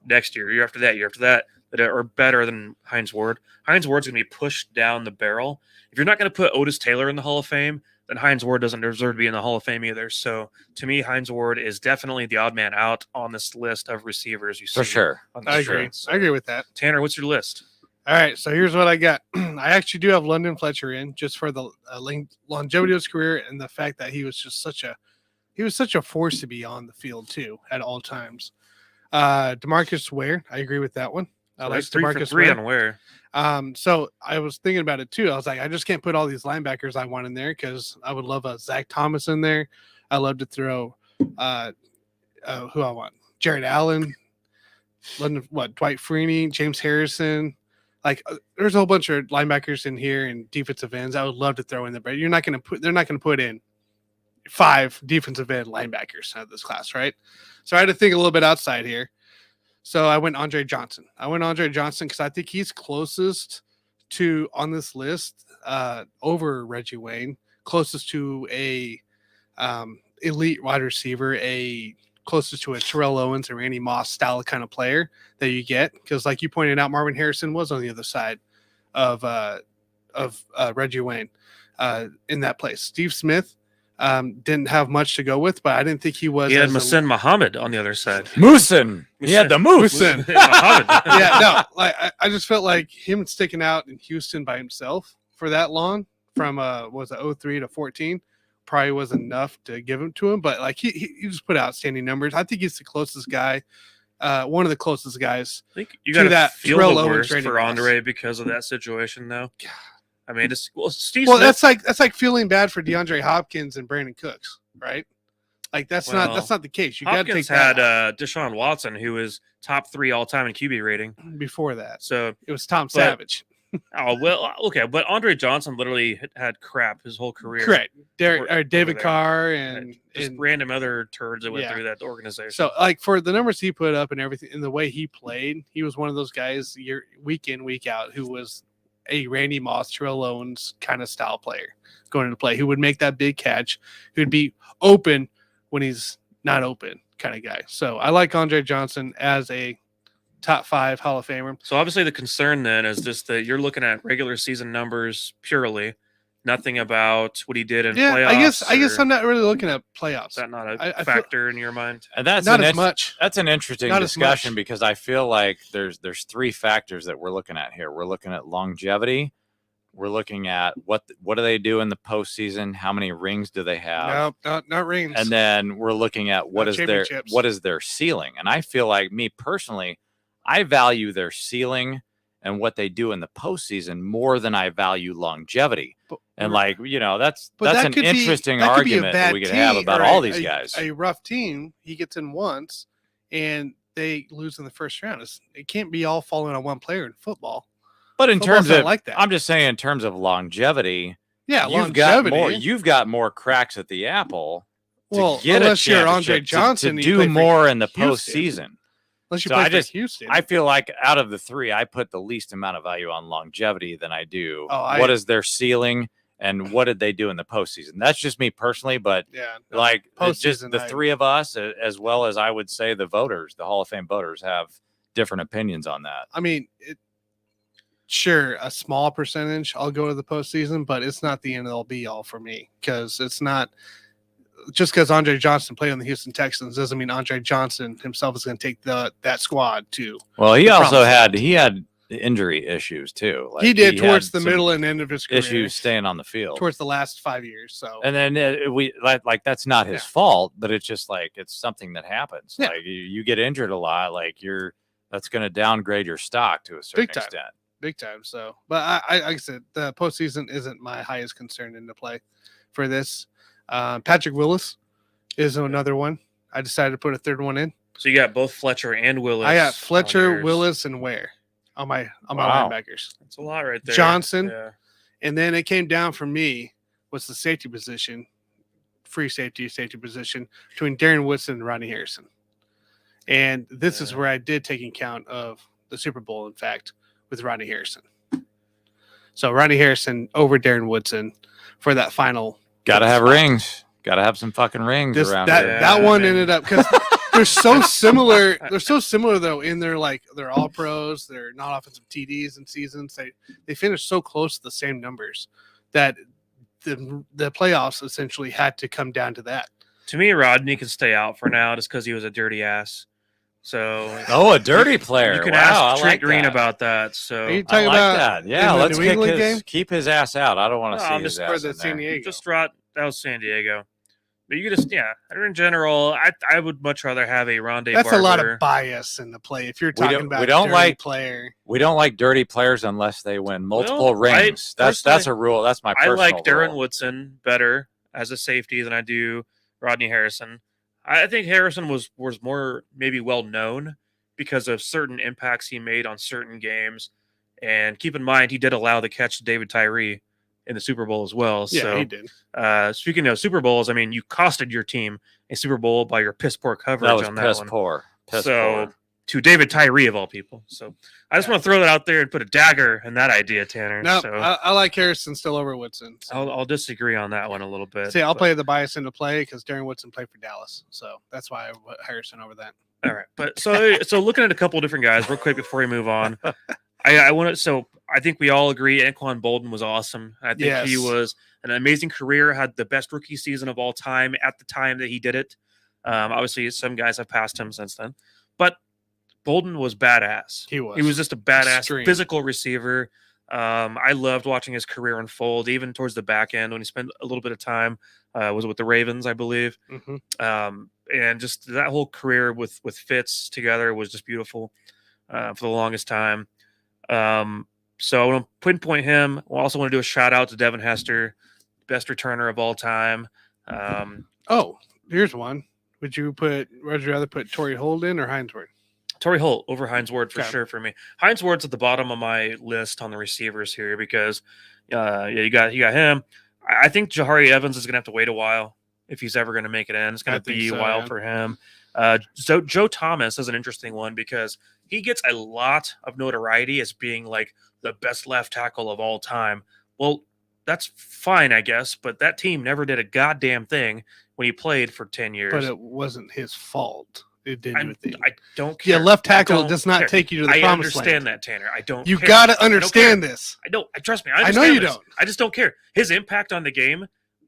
Next year after that are better than Hines Ward. Hines Ward's going to be pushed down the barrel. If you're not going to put Otis Taylor in the Hall of Fame, then Hines Ward doesn't deserve to be in the Hall of Fame either. So to me, Hines Ward is definitely the odd man out on this list of receivers you see. For sure. on this I show. agree. So, I agree with that. Tanner, what's your list? All right, so here's what I got. I actually do have London Fletcher in just for the longevity of his career and the fact that he was just such a force to be on the field too at all times. DeMarcus Ware, I agree with that one. I like That's 3 for DeMarcus 3 Ware. on Ware. So I was thinking about it too. I was like, I just can't put all these linebackers I want in there because I would love a Zach Thomas in there. I love to throw who I want, Jared Allen, Dwight Freeney, James Harrison. Like there's a whole bunch of linebackers in here and defensive ends I would love to throw in there, but they're not going to put in 5 defensive end linebackers out of this class, right? So I had to think a little bit outside here. So I went Andre Johnson. Because I think he's closest to on this list over Reggie Wayne, closest to a elite wide receiver, closest to a Terrell Owens or Randy Moss style kind of player that you get. Because like you pointed out, Marvin Harrison was on the other side of Reggie Wayne in that place. Steve Smith, Didn't have much to go with, but I didn't think he was. He had as Masin Muhammad on the other side. Moosin. He had the moose. Musin. Muhammad. Yeah, no, like I just felt like him sticking out in Houston by himself for that long, from was it 03 to 14, probably was enough to give him to him. But like he just put outstanding numbers. I think he's the closest guy, one of the closest guys. I think you got to feel Terrell the Owens worst rating for loss. Andre because of that situation, though. I mean, Steve Well, Smith, that's like feeling bad for DeAndre Hopkins and Brandon Cooks, right? Like that's not the case. You got to take Hopkins that had Deshaun Watson, who was top 3 all time in QB rating. before that. So It was Tom Savage. oh well, okay, but Andre Johnson literally had crap his whole career. Correct. over David there. Carr And just and random other turds that went Yeah. through that organization. so like for the numbers he put up and everything and the way he played, he was one of those guys week in, week out who was a Randy Moss, Terrell Owens kind of style player going into play, who would make that big catch, who'd be open when he's not open kind of guy. So I like Andre Johnson as a top 5 Hall of Famer. So obviously the concern then is just that you're looking at regular season numbers purely, nothing about what he did in Yeah, playoffs. I guess or I'm not really looking at is playoffs. that not a I feel- factor in your mind? And that's Not as much. That's an interesting Not as discussion much. because I feel like there's 3 factors that we're looking at here. We're looking at longevity. We're looking at what do they do in the postseason? How many rings do they have? No, not rings. And then we're looking at what Not is their ceiling. And I feel like me personally, I value their ceiling and what they do in the postseason more than I value longevity. And like, that's that an could be- interesting that could be a argument that bad we could have team about or all these guys. A rough team, he gets in once and they lose in the first round. It can't be all falling on one player in football. But in Football's terms not of like that. I'm just saying in terms of longevity, Yeah, you've got more cracks at the apple to Well, get unless a you're Andre championship, Johnson, to you play do for more in the Houston. postseason. Unless you So play I for just- Houston. I feel like out of the 3, I put the least amount of value on longevity than I do. Oh, What is their ceiling and what did they do in the postseason? That's just me personally, but yeah, like it's just postseason, the 3 of us, as well as I would say the voters, the Hall of Fame voters, have different opinions on that. I mean, sure, a small percentage I'll go to the postseason, but it's not the end all be all for me because it's not just because Andre Johnson played on the Houston Texans doesn't mean Andre Johnson himself is going to take that squad to. Well, he the also promised had injury issues too. Like he did towards had the some middle and end of his career, issues staying on the field. towards the last 5 years. So And then we like that's not his Yeah. fault, but it's just like it's something that happens. Yeah. Like you get injured a lot, like that's going to downgrade your stock to a certain Big time. extent. big time. So, but I like I said, the postseason isn't my highest concern into play for this. Patrick Willis is another one. I decided to put a third one in. So you got both Fletcher and Willis. I got on Fletcher, yours. Willis, and Ware on my Wow. linebackers. That's a lot right there. Johnson. Yeah. And then it came down for me was the safety position, free safety position between Darren Woodson and Rodney Harrison. And this is Yeah. where I did take account of the Super Bowl, in fact, with Rodney Harrison. So Rodney Harrison over Darren Woodson for that final. Got to have rings. Got to have some fucking rings around That here. that one man. ended up because they're so similar. They're so similar though in their they're all pros. They're not offensive TDs in seasons. They finished so close to the same numbers that the playoffs essentially had to come down to that. To me, Rodney can stay out for now just because he was a dirty ass. So Oh, a dirty player. you can wow, ask I Trent like Green that. about that. So Are you I talking like about that. Yeah, in the let's New kick England game? keep his ass out. I don't want to No, see I'm his just ass for the in there. San Diego. just that was San Diego. But you could just in general, I would much rather have a Rondé That's Barber. a lot of bias in the play. If you're We talking don't- about we don't dirty like- player, We don't like dirty players unless they win multiple Well, I rings. That's a personally- rule. That's my I personal like Darren rule. Woodson better as a safety than I do Rodney Harrison. I think Harrison was more maybe well known because of certain impacts he made on certain games. And keep in mind, he did allow the catch to David Tyree in the Super Bowl as well. yeah, So he did. speaking of Super Bowls, I mean, you costed your team a Super Bowl by your piss poor coverage That was on that piss one. poor. Piss So poor. to David Tyree of all people. So I just want to throw that out there and put a dagger in that idea, Tanner. No, so I like Harrison still over Woodson. So. I'll disagree on that one a little bit. See, I'll but- play the bias into play because Darren Woodson played for Dallas, so that's why I put Harrison over that. All right, but so looking at a couple of different guys real quick before we move on. I want to. So I think we all agree Anquan Bolden was awesome. I think he Yes. was an amazing career. Had the best rookie season of all time at the time that he did it. Obviously, some guys have passed him since then, but Bolden was badass. He was. He was just a badass Extreme. physical receiver. I loved watching his career unfold, even towards the back end when he spent a little bit of time. Was with the Ravens, I believe. Mhm. And just that whole career with Fitz together was just beautiful for the longest time. So I want to pinpoint him. I also want to do a shout out to Devin Hester, best returner of all time. Oh, here's one. Would you rather put Torrey Holden or Hines Ward? Torrey Holt over Hines Ward for Okay. sure for me. Hines Ward's at the bottom of my list on the receivers here because, you got him. I think Jahari Evans is going to have to wait a while if he's ever going to make it in. It's going to be a while for him. So Joe Thomas is an interesting one because he gets a lot of notoriety as being like the best left tackle of all time. Well, that's fine, I guess, but that team never did a goddamn thing when he played for 10 years. But it wasn't his fault. It didn't. I don't care. Yeah, left tackle don't does not care. take you to the I promised understand land. that, Tanner. I don't. You care. got to I don't understand care. this. I don't. Trust me. I know you don't. I just don't care. His impact on the game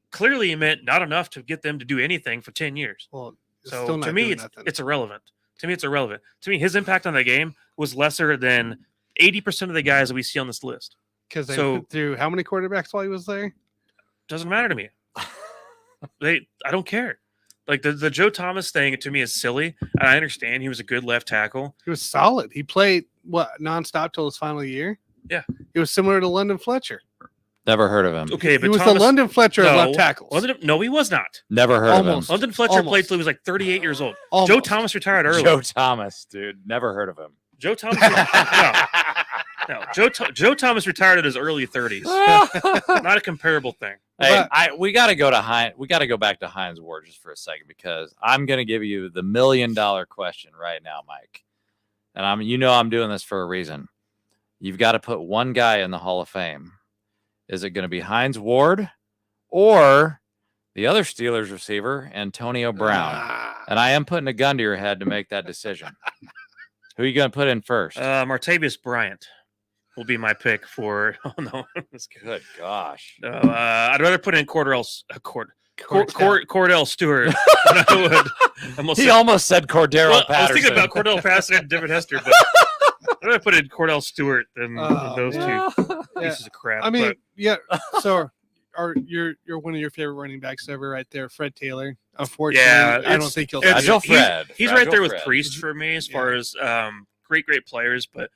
clearly meant not enough to get them to do anything for 10 years. Well, it's So still not to me, doing it's nothing. irrelevant. To me, it's irrelevant. To me, his impact on the game was lesser than 80% of the guys that we see on this list. Because they so- went through how many quarterbacks while he was there? Doesn't matter to me. I don't care. Like the Joe Thomas thing to me is silly, and I understand he was a good left tackle. He was solid. He played nonstop till his final year. Yeah. It was similar to London Fletcher. Never heard of him. Okay, but He was Thomas, the London Fletcher of left tackles. No, he was not. Never heard Almost. of him. London Fletcher Almost. played till he was like 38 years old. Almost. Joe Thomas retired early. Joe Thomas, dude. Never heard of him. Joe Thomas. no. Joe Thomas retired at his early 30s. Not a comparable thing. Hey, But- we got to go to Hines. We got to go back to Hines Ward just for a second because I'm going to give you the $1 million question right now, Mike. And I'm doing this for a reason. You've got to put one guy in the Hall of Fame. Is it going to be Hines Ward or the other Steelers receiver, Antonio Brown? Ah. And I am putting a gun to your head to make that decision. Who are you going to put in first? Martavius Bryant will be my pick for. Oh no, that's good. Good gosh. I'd rather put in Cordell Stewart than I would. He almost said Cordero Well, Patterson. I was thinking about Cordell Patterson and David Hester, but I'd rather put in Cordell Stewart than those man. two Yeah. pieces of crap. I mean, but yeah. So, you're one of your favorite running backs ever, right there, Fred Taylor. Unfortunately, Yeah, I don't it's- think he'll. it's- Fragile see Fred. he's Fragile right there with Fred. Priest for me as far as great players, but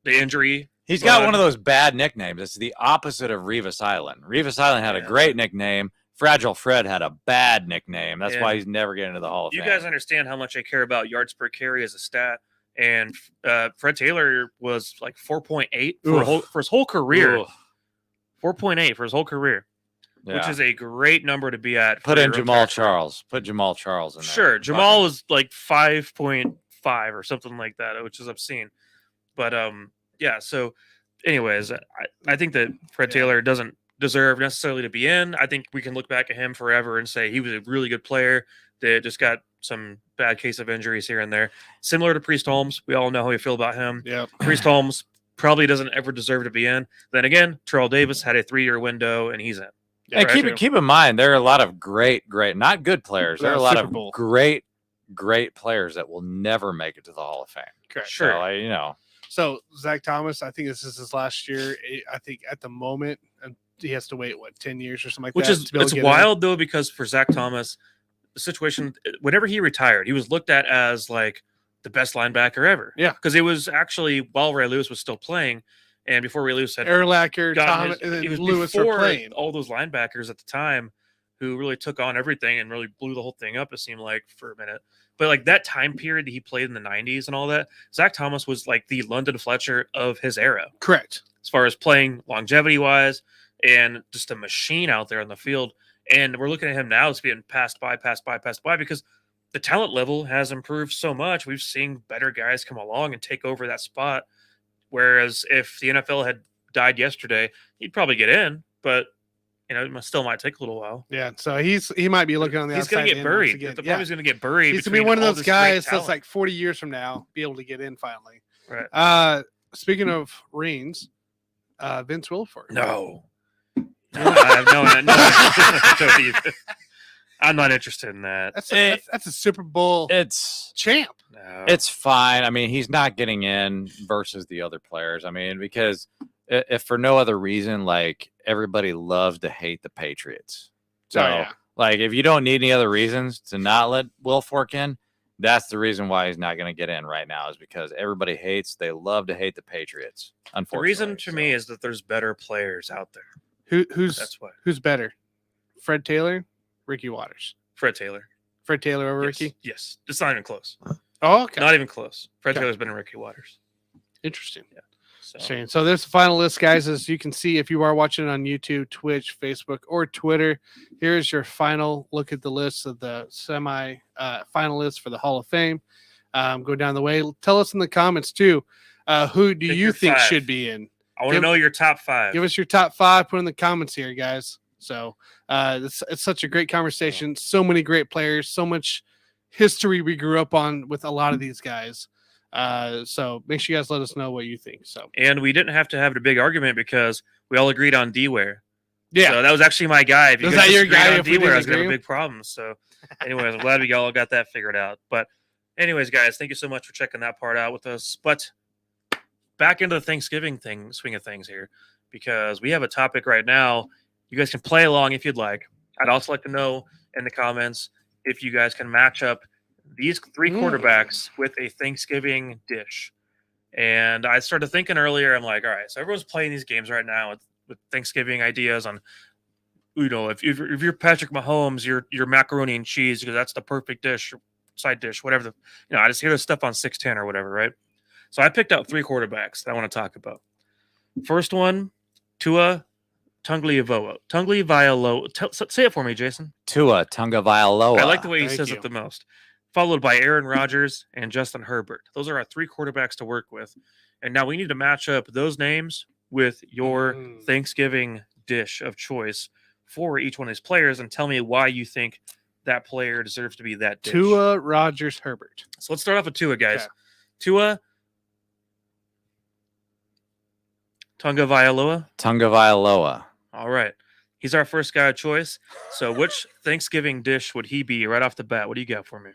the injury. He's got But- one of those bad nicknames. It's the opposite of Revis Island. Revis Island had a Yeah. great nickname. Fragile Fred had a bad nickname. That's Yeah. why he's never getting into the Hall of You Fame. guys understand how much I care about yards per carry as a stat, and Fred Taylor was like 4.8 for his whole career. Ugh. 4.8 for his whole career, which Yeah. is a great number to be at. Put for in your Jamal entire- Charles. Put Jamal Charles in there. Sure, Jamal was like 5.5 or something like that, which is obscene. But yeah. So, anyways, I think that Fred Yeah. Taylor doesn't deserve necessarily to be in. I think we can look back at him forever and say he was a really good player that just got some bad case of injuries here and there. Similar to Priest Holmes, we all know how we feel about him. Yeah. Priest Holmes probably doesn't ever deserve to be in. Then again, Terrell Davis had a 3-year window and he's in. Hey, Right? keep in mind there are a lot of great, not good players. There are a lot Super of Bowl. great players that will never make it to the Hall of Fame. Correct. Sure. So, So Zach Thomas, I think this is his last year. I think at the moment, and he has to wait 10 years or something like Which that. is to be able it's to get wild though, because for Zach Thomas, the situation whenever he retired, he was looked at as like the best linebacker ever. Yeah. Because it was actually while Ray Lewis was still playing, and before Ray Lewis in. had Erlacher, gotten Thomas, his- and then it was Lewis were before playing. all those linebackers at the time who really took on everything and really blew the whole thing up, it seemed like, for a minute. But like that time period that he played in the 90s and all that, Zach Thomas was like the London Fletcher of his era Correct. as far as playing longevity wise and just a machine out there on the field. And we're looking at him now as being passed by because the talent level has improved so much. We've seen better guys come along and take over that spot. Whereas if the NFL had died yesterday, he'd probably get in, but it still might take a little while. Yeah. So he might be looking on the He's outside. going to get in once buried. again. The Yeah. probably going to get buried. He's gonna be between one of all those this great guys that's talent. like 40 years from now be able to get in finally. Right. speaking of rings, Vince Wilfork. No. I have no. I'm not interested in that. That's a Super Bowl champ. No. It's fine. I mean, he's not getting in versus the other players. I mean, because if for no other reason, like everybody loves to hate the Patriots. So, like, if you don't need any other reasons to not let Wilfork in, that's the reason why he's not going to get in right now, is because everybody they love to hate the Patriots. Unfortunately, the reason to me is that there's better players out there. Who's better? Fred Taylor, Ricky Waters. Fred Taylor. Fred Taylor over Yes. Ricky? Yes. It's not even close. Oh, okay. Not even close. Fred Taylor's been in Ricky Waters. Interesting. Yeah. So there's the final list, guys. As you can see, if you are watching on YouTube, Twitch, Facebook, or Twitter, here's your final look at the list of the finalists for the Hall of Fame. Go down the way. Tell us in the comments, too, who do you think should be in? I want to know your top 5. Give us your top 5. Put in the comments here, guys. So it's such a great conversation. So many great players. So much history we grew up on with a lot of these guys. So make sure you guys let us know what you think. And we didn't have to have a big argument because we all agreed on D-Ware. Yeah. So that was actually my guy. If you was that your guy? On D-Ware, I was going to have a big problem. So anyways, I'm glad we all got that figured out. But anyways, guys, thank you so much for checking that part out with us. But back into the Thanksgiving swing of things here, because we have a topic right now. You guys can play along if you'd like. I'd also like to know in the comments if you guys can match up these 3 quarterbacks with a Thanksgiving dish. And I started thinking earlier, I'm like, all right, so everyone's playing these games right now with Thanksgiving ideas on, if you're Patrick Mahomes, you're macaroni and cheese, because that's the perfect dish, side dish, whatever. I just hear this stuff on 610 or whatever, right? So I picked out 3 quarterbacks that I want to talk about. First one, Tua Tagovailoa. Say it for me, Jason. Tua Tagovailoa. I like the way he says it the most. Followed by Aaron Rodgers and Justin Herbert. Those are our 3 quarterbacks to work with. And now we need to match up those names with your Thanksgiving dish of choice for each one of these players, and tell me why you think that player deserves to be that dish. Tua, Rodgers, Herbert. So let's start off with Tua, guys. Okay. Tua Tagovailoa. All right. He's our first guy of choice. So which Thanksgiving dish would he be right off the bat? What do you got for me?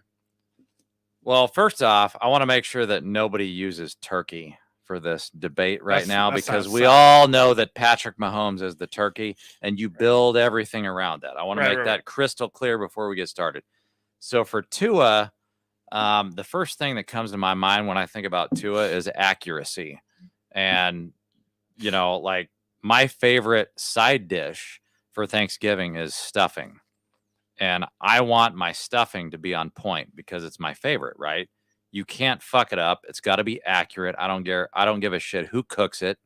Well, first off, I want to make sure that nobody uses turkey for this debate now, because we all know that Patrick Mahomes is the turkey, and you build everything around that. I want to make that crystal clear before we get started. So for Tua, the first thing that comes to my mind when I think about Tua is accuracy. And, like my favorite side dish for Thanksgiving is stuffing. And I want my stuffing to be on point because it's my favorite, right? You can't fuck it up. It's got to be accurate. I don't give a shit who cooks it.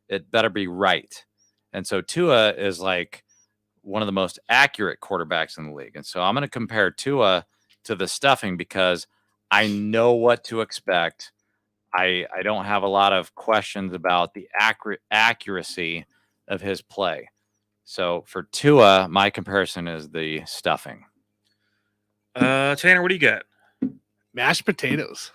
It better be right. And so Tua is like one of the most accurate quarterbacks in the league. And so I'm going to compare Tua to the stuffing because I know what to expect. I don't have a lot of questions about the accuracy of his play. So for Tua, my comparison is the stuffing. Tanner, what do you got? Mashed potatoes.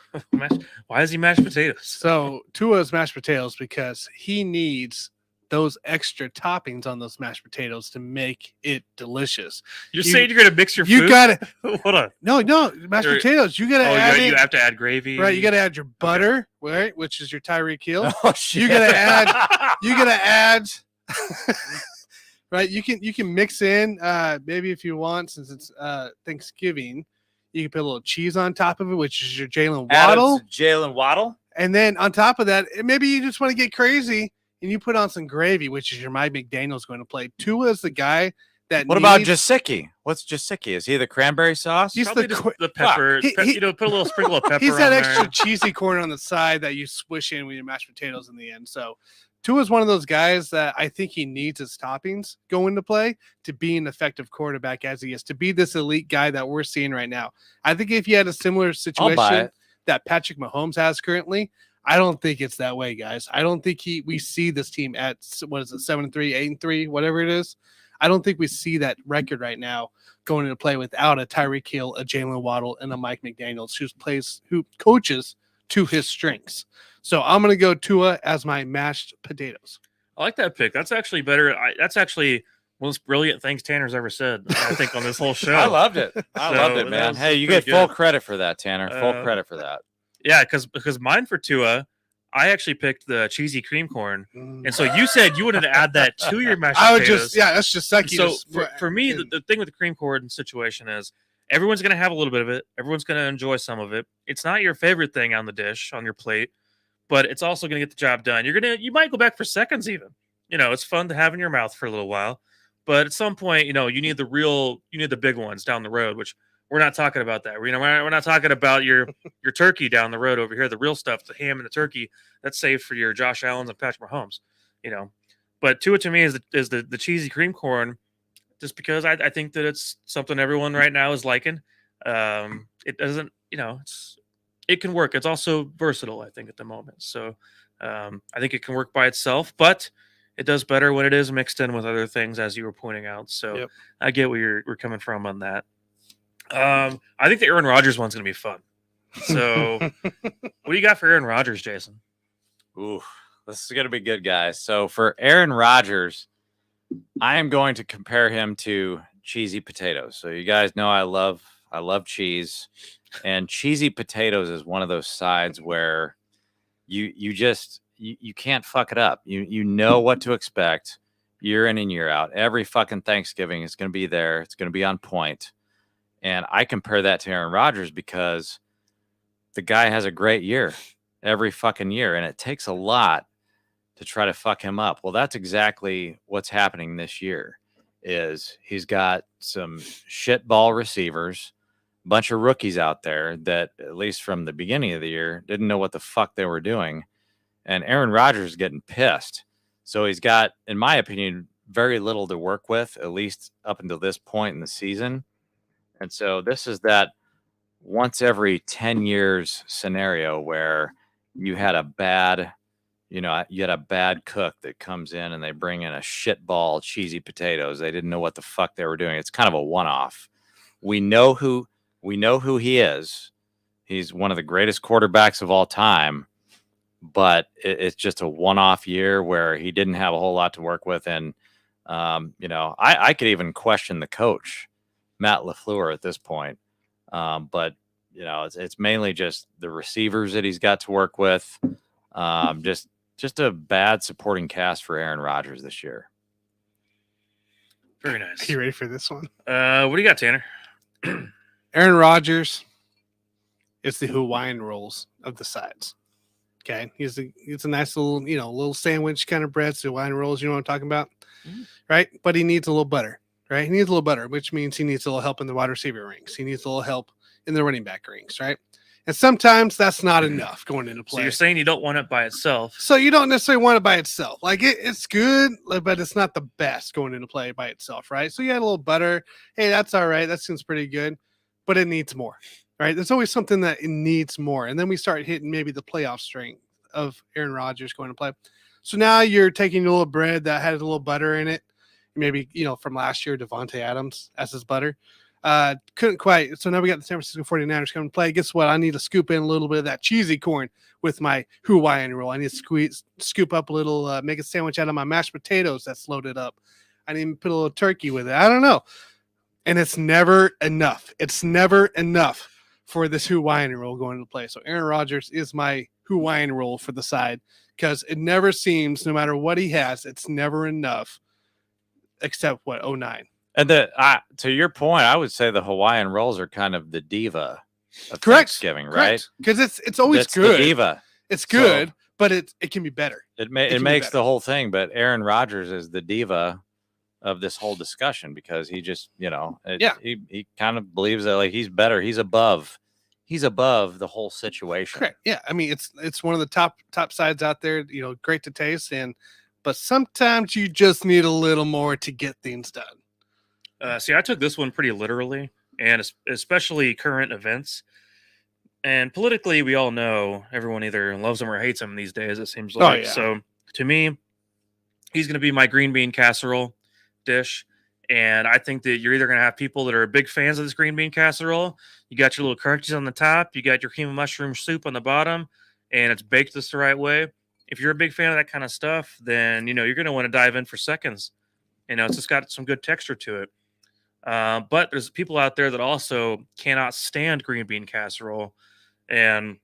Why is he mashed potatoes? So Tua's mashed potatoes because he needs those extra toppings on those mashed potatoes to make it delicious. You're saying you're going to mix your food? You got it. Hold on. No, mashed potatoes. You got to add you have to add gravy. Right, you got to add your butter, right, which is your Tyreek Hill. Oh, shit. You got to add right, you can mix in maybe if you want, since it's Thanksgiving, you can put a little cheese on top of it, which is your Jalen Waddle. Jalen Waddle. And then on top of that, maybe you just want to get crazy and you put on some gravy, which is your Mike McDaniel's going to play. Tua is the guy that. What about Jasicki? What's Jasicki? Is he the cranberry sauce? He's the pepper. Put a little sprinkle of pepper. He's that on extra there. cheesy corn on the side that you swish in with your mashed potatoes in the end. So Tua's one of those guys that I think he needs his toppings go into play to be an effective quarterback as he is, to be this elite guy that we're seeing right now. I think if you had a similar situation that Patrick Mahomes has currently, I don't think it's that way, guys. I don't think we see this team at, 7-3, 8-3, whatever it is. I don't think we see that record right now going into play without a Tyreek Hill, a Jalen Waddle, and a Mike McDaniels who coaches to his strengths. So I'm going to go Tua as my mashed potatoes. I like that pick. That's actually better. That's actually one of the most brilliant things Tanner's ever said, I think, on this whole show. I loved it. I So, loved it, that man. was- Hey, that's you pretty get full good. credit for that, Tanner. Full credit for that. Yeah, because mine for Tua, I actually picked the cheesy cream corn. And so you said you wanted to add that to your mashed I would potatoes. that's just And sucky. so for me, the thing with the cream corn situation is everyone's going to have a little bit of it. Everyone's going to enjoy some of it. It's not your favorite thing on the dish, on your plate, but it's also going to get the job done. You might go back for seconds even. It's fun to have in your mouth for a little while. But at some point, you need the big ones down the road, which we're not talking about that. We're not talking about your turkey down the road over here. The real stuff, the ham and the turkey, that's saved for your Josh Allens and Patrick Mahomes. But Tua to me is the cheesy cream corn, just because I think that it's something everyone right now is liking. It doesn't, it can work. It's also versatile, I think, at the moment. So I think it can work by itself, but it does better when it is mixed in with other things, as you were pointing out. So Yep. I get where you're coming from on that. I think the Aaron Rodgers one's going to be fun. So what do you got for Aaron Rodgers, Jason? Ooh, this is going to be good, guys. So for Aaron Rodgers, I am going to compare him to cheesy potatoes. So you guys know I love cheese, and cheesy potatoes is one of those sides where you can't fuck it up. You know what to expect year in and year out. Every fucking Thanksgiving is going to be there. It's going to be on point. And I compare that to Aaron Rodgers because the guy has a great year every fucking year, and it takes a lot to try to fuck him up. Well, that's exactly what's happening this year. Is he's got some shitball receivers, a bunch of rookies out there that, at least from the beginning of the year, didn't know what the fuck they were doing. And Aaron Rodgers is getting pissed. So he's got, in my opinion, very little to work with, at least up until this point in the season. And so this is that once every 10 years scenario where you had a bad cook that comes in and they bring in a shitball cheesy potatoes. They didn't know what the fuck they were doing. It's kind of a one-off. We know who he is. He's one of the greatest quarterbacks of all time, but it's just a one-off year where he didn't have a whole lot to work with. And, I could even question the coach, Matt LaFleur, at this point. But it's mainly just the receivers that he's got to work with. Just a bad supporting cast for Aaron Rodgers this year. Very nice. Are you ready for this one? What do you got, Tanner? Aaron Rodgers is the Hawaiian rolls of the sides. Okay, he's a nice little sandwich kind of bread. So Hawaiian rolls, you know what I'm talking about, right? But he needs a little butter, right? He needs a little butter, which means he needs a little help in the wide receiver rings. He needs a little help in the running back rings, right? And sometimes that's not enough going into play. So you're saying you don't want it by itself. So you don't necessarily want it by itself. Like it's good, but it's not the best going into play by itself, right? So you add a little butter. Hey, that's all right. That seems pretty good, but it needs more, right? There's always something that it needs more. And then we start hitting maybe the playoff strength of Aaron Rodgers going to play. So now you're taking a little bread that has a little butter in it. Maybe, from last year, Devontae Adams as his butter. Couldn't quite. So now we got the San Francisco 49ers coming to play. Guess what? I need to scoop in a little bit of that cheesy corn with my Hawaiian roll. I need to scoop up a little, make a sandwich out of my mashed potatoes that's loaded up. I need to put a little turkey with it. I don't know. And it's never enough. It's never enough for this Hawaiian roll going into play. So Aaron Rodgers is my Hawaiian roll for the side because it never seems, no matter what he has, it's never enough except what, 09. And to your point, I would say the Hawaiian rolls are kind of the diva of Correct. Thanksgiving, right? Because it's always It's good. the diva. It's good, So, but it can be better. It can be makes better. the whole thing. But Aaron Rodgers is the diva of this whole discussion because he just, he kind of believes that like he's better. He's above the whole situation. Correct. Yeah. I mean, it's one of the top sides out there, great to taste. But sometimes you just need a little more to get things done. See, I took this one pretty literally, and especially current events. And politically, we all know everyone either loves him or hates him these days, it seems like. yeah. So to me, he's going to be my green bean casserole dish. And I think that you're either going to have people that are big fans of this green bean casserole. You got your little crunchies on the top. You got your cream of mushroom soup on the bottom. and it's baked just the right way. If you're a big fan of that kind of stuff, then you're going to want to dive in for seconds. It's just got some good texture to it. But there's people out there that also cannot stand green bean casserole and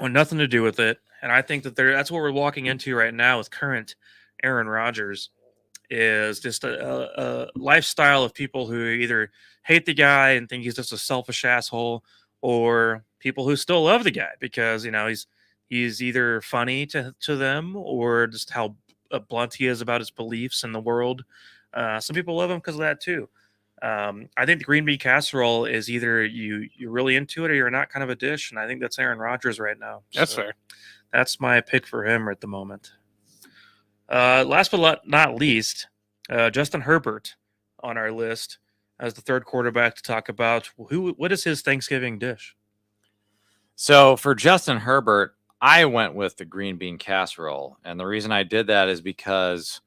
want nothing to do with it. And I think that's what we're walking into right now with current Aaron Rodgers, is just a lifestyle of people who either hate the guy and think he's just a selfish asshole, or people who still love the guy because he's either funny to them, or just how blunt he is about his beliefs in the world. Some people love him because of that too. I think the green bean casserole is either you're really into it or you're not, kind of a dish, and I think that's Aaron Rodgers right now. That's fair. That's my pick for him at the moment. Last but not least, Justin Herbert on our list as the third quarterback to talk about. What is his Thanksgiving dish? So for Justin Herbert, I went with the green bean casserole, and the reason I did that is because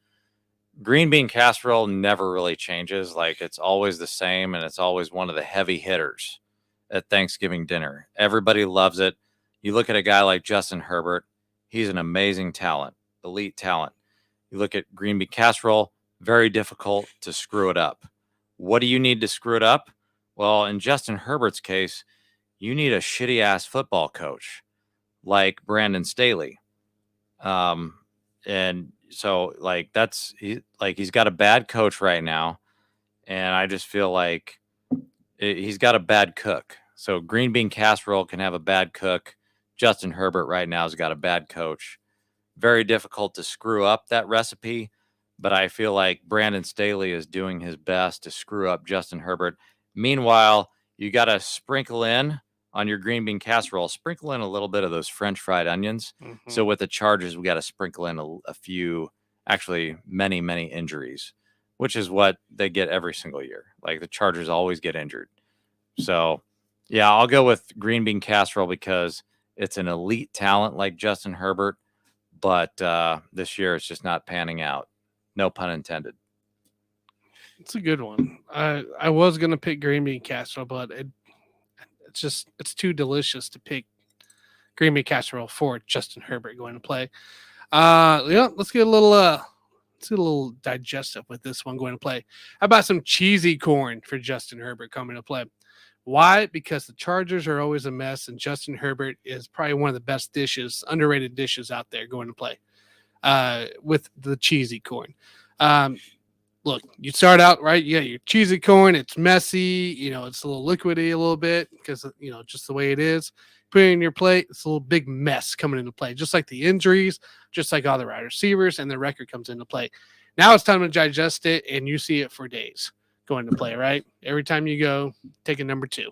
green bean casserole never really changes. Like, it's always the same, and it's always one of the heavy hitters at Thanksgiving dinner. Everybody loves it. You look at a guy like Justin Herbert, he's an amazing talent, elite talent. You look at green bean casserole, very difficult to screw it up. What do you need to screw it up? Well, in Justin Herbert's case, you need a shitty ass football coach like Brandon Staley. And so he's got a bad coach right now. And I just feel like he's got a bad cook. So green bean casserole can have a bad cook. Justin Herbert right now has got a bad coach. Very difficult to screw up that recipe, but I feel like Brandon Staley is doing his best to screw up Justin Herbert. Meanwhile, you got to sprinkle in on your green bean casserole, sprinkle in a little bit of those French fried onions. Mm-hmm. So with the Chargers, we got to sprinkle in a few, actually many, many injuries, which is what they get every single year. Like, the Chargers always get injured. So yeah, I'll go with green bean casserole because it's an elite talent like Justin Herbert. But this year it's just not panning out. No pun intended. It's a good one. I was gonna pick green bean casserole, but it's too delicious to pick green bean casserole for Justin Herbert going to play. Let's get a little digestive with this one going to play. How about some cheesy corn for Justin Herbert coming to play? Why? Because the Chargers are always a mess, and Justin Herbert is probably one of the best underrated dishes out there going to play with the cheesy corn. Look, you start out, right? You got your cheesy corn. It's messy. It's a little liquidy a little bit because, just the way it is. Put it in your plate. It's a little big mess coming into play, just like the injuries, just like all the wide receivers, and the record comes into play. Now it's time to digest it, and you see it for days going to play, right? Every time you go, take a number 2.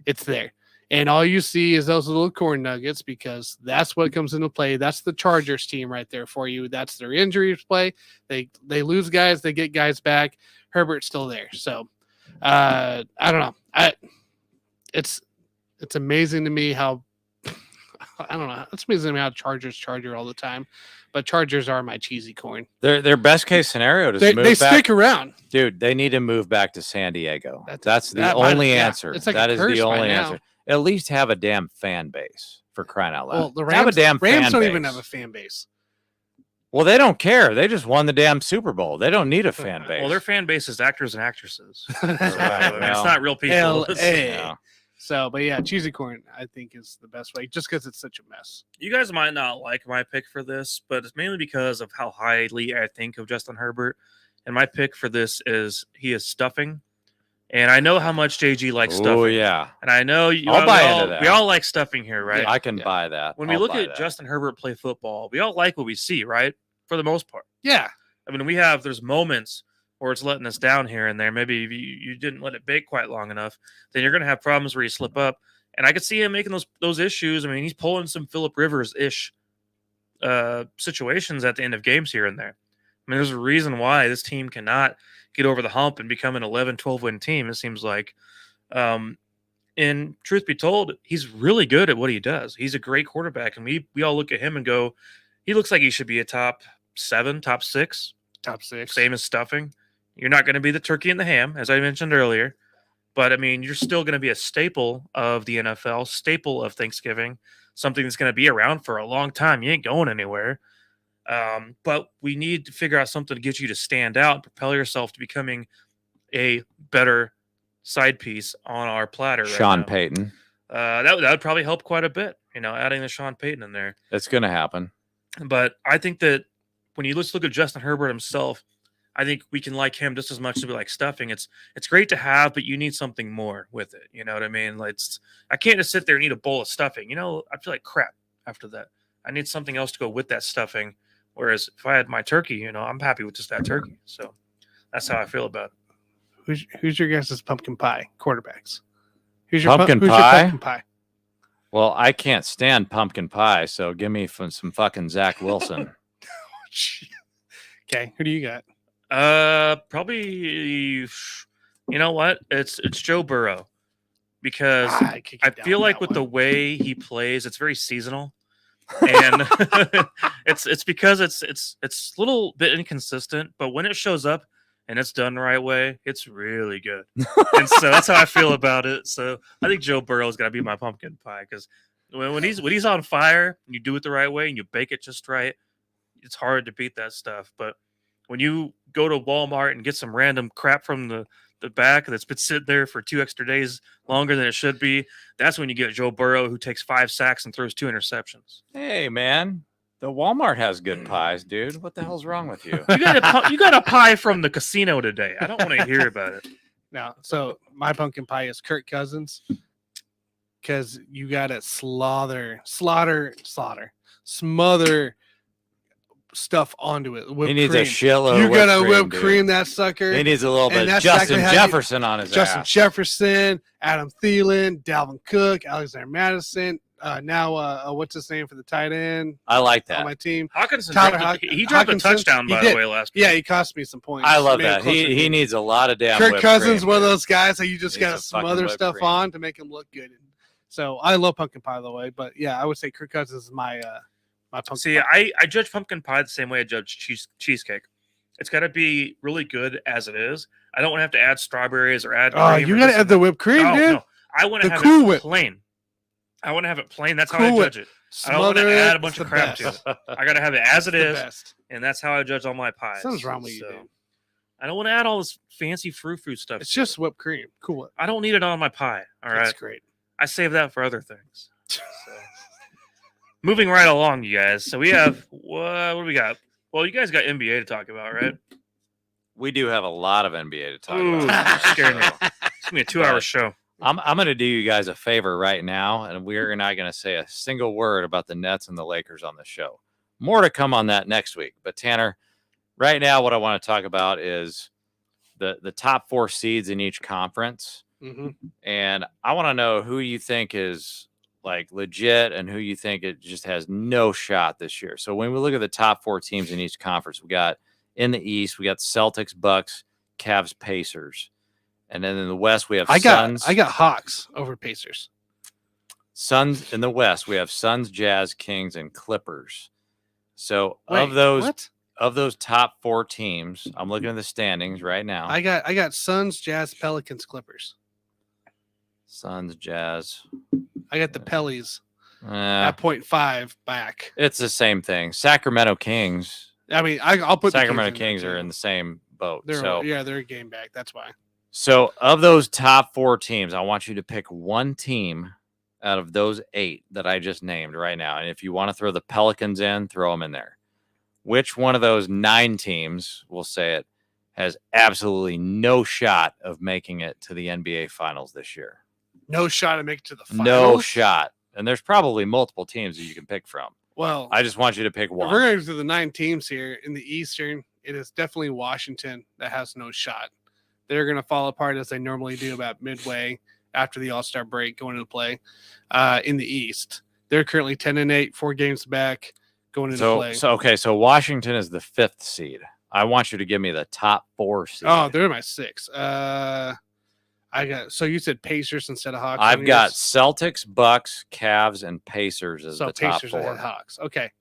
It's there. And all you see is those little corn nuggets because that's what comes into play. That's the Chargers team right there for you. That's their injuries play. They lose guys. They get guys back. Herbert's still there. So, I don't know. It's amazing to me how I don't know. It's amazing to me how Chargers Charger all the time. But Chargers are my cheesy corn. Their best case scenario is they move back. Stick around. Dude, they need to move back to San Diego. That's the only answer. It's like that is the only answer. Now. At least have a damn fan base, for crying out loud. Well, the Rams, have a damn Rams fan don't base. even have a fan base. Well, they don't care. They just won the damn Super Bowl. They don't need a fan base. Well, their fan base is actors and actresses. Right, it's not real people. LA. So, but yeah, cheesy corn, I think, is the best way, just because it's such a mess. You guys might not like my pick for this, but it's mainly because of how highly I think of Justin Herbert. And my pick for this is he is stuffing. And I know how much JG likes stuffing. Oh, yeah. And I know I'll buy into that. We all like stuffing here, right? Yeah, I can buy that. When we look at Justin Herbert play football, we all like what we see, right? For the most part. Yeah. I mean, there's moments where it's letting us down here and there. Maybe if you didn't let it bake quite long enough, then you're going to have problems where you slip up. And I could see him making those issues. I mean, he's pulling some Phillip Rivers-ish situations at the end of games here and there. I mean, there's a reason why this team cannot get over the hump and become an 11, 12-win team, it seems like. And truth be told, he's really good at what he does. He's a great quarterback, and we all look at him and go, he looks like he should be a top 7, top 6. Top 6. Same as stuffing. You're not going to be the turkey and the ham, as I mentioned earlier. But I mean, you're still going to be a staple of the NFL, staple of Thanksgiving, something that's going to be around for a long time. You ain't going anywhere. But we need to figure out something to get you to stand out and propel yourself to becoming a better side piece on our platter. Sean right now. Payton. That would probably help quite a bit, adding the Sean Payton in there. It's going to happen. But I think that when you look at Justin Herbert himself, I think we can like him just as much as we like stuffing. It's great to have, but you need something more with it. You know what I mean? Like, I can't just sit there and eat a bowl of stuffing. I feel like crap after that. I need something else to go with that stuffing. Whereas if I had my turkey, I'm happy with just that turkey. So that's how I feel about it. Who's your guys' pumpkin pie quarterbacks? Who's your Pumpkin who's pie? Your pumpkin pie? Well, I can't stand pumpkin pie, so give me some fucking Zach Wilson. Okay, who do you got? Probably, you know what? It's Joe Burrow, because I feel like with the way he plays, it's very seasonal, and it's because it's a little bit inconsistent, but when it shows up and it's done the right way, it's really good. And so that's how I feel about it. So I think Joe Burrow is gonna be my pumpkin pie, because when he's on fire and you do it the right way and you bake it just right, it's hard to beat that stuff. But when you go to Walmart and get some random crap from the back that's been sitting there for 2 extra days longer than it should be, that's when you get Joe Burrow, who takes 5 sacks and throws 2 interceptions. Hey, man. The Walmart has good pies, dude. What the hell's wrong with you? You got a pie from the casino today. I don't want to hear about it. No, so my pumpkin pie is Kirk Cousins, because you got to smother stuff onto it. He needs cream. a shitload. You got to whipped whip cream, cream that sucker. He needs a little bit of that's Justin exactly how you- Jefferson on his Justin ass. Jefferson, Adam Thielen, Dalvin Cook, Alexander Madison. Now, what's his name for the tight end I like on that. my team? Hawkinson Tyler he dropped a Hawkinson, touchdown, he by the did. way, last Yeah, week. he cost me some points. I love Made it that. closer He to- needs a lot of damn Kirk whipped Cousins, cream, one of dude. those guys that you just Needs got to some fucking smother whipped stuff cream. on to make him look good. So I love pumpkin pie, by the way. But yeah, I would say Kirk Cousins is my pumpkin See, pie. I judge pumpkin pie the same way I judge cheesecake. It's got to be really good as it is. I don't want to have to add strawberries or add Oh, cream you or got to this add and the that. whipped cream, No, dude. no. I want to The have Cool it Whip. plain. I want to have it plain. That's how Cool I Whip. judge it. I don't want to Smother it. add a bunch It's of the crap to best. it. I got to have it as it It's the is, best. and that's how I judge all my pies. Something's wrong with you, So, dude. I don't want to add all this fancy fruit stuff. It's to it. just whipped cream. Cool Whip. I don't need it on my pie. All right, It's great. I save that for other things. So, moving right along, you guys. So we have what do we got? Well, you guys got NBA to talk about, right? We do have a lot of NBA to talk Ooh, about. you're scaring me. It's gonna be a 2-hour show. I'm going to do you guys a favor right now, and we're not going to say a single word about the Nets and the Lakers on the show. More to come on that next week. But Tanner, right now, what I want to talk about is the top 4 seeds in each conference, and I want to know who you think is like legit and who you think it just has no shot this year. So when we look at the top 4 teams in each conference, we got in the East, we got Celtics, Bucks, Cavs, Pacers. And then in the West, we have Suns. I got Hawks over Pacers. Suns in the West, we have Suns, Jazz, Kings, and Clippers. So Wait, of those what? top 4 teams, I'm looking at the standings right now. I got Suns, Jazz, Pelicans, Clippers. Suns, Jazz. I got the Pellies Eh, at 0.5 back. it's the same thing. Sacramento Kings. I mean, I'll put Sacramento the Kings there, are too. in the same boat. They're So they're a game back. That's why. So of those top 4 teams, I want you to pick one team out of those 8 that I just named right now. And if you want to throw the Pelicans in, throw them in there. Which one of those 9 teams, we'll say it, has absolutely no shot of making it to the NBA Finals this year? No shot to make it to the finals. No shot. And there's probably multiple teams that you can pick from. Well, I just want you to pick if we're one. going to the 9 teams here in the Eastern, it is definitely Washington that has no shot. They're going to fall apart as they normally do about midway after the All-Star break going into play in the East. They're currently 10-8, 4 games back going into play. So Washington is the 5th seed. I want you to give me the top 4 seed. Oh, they're my 6. So you said Pacers instead of Hawks. I've got Celtics, Bucks, Cavs, and Pacers as the top Pacers 4. ahead Hawks. Okay.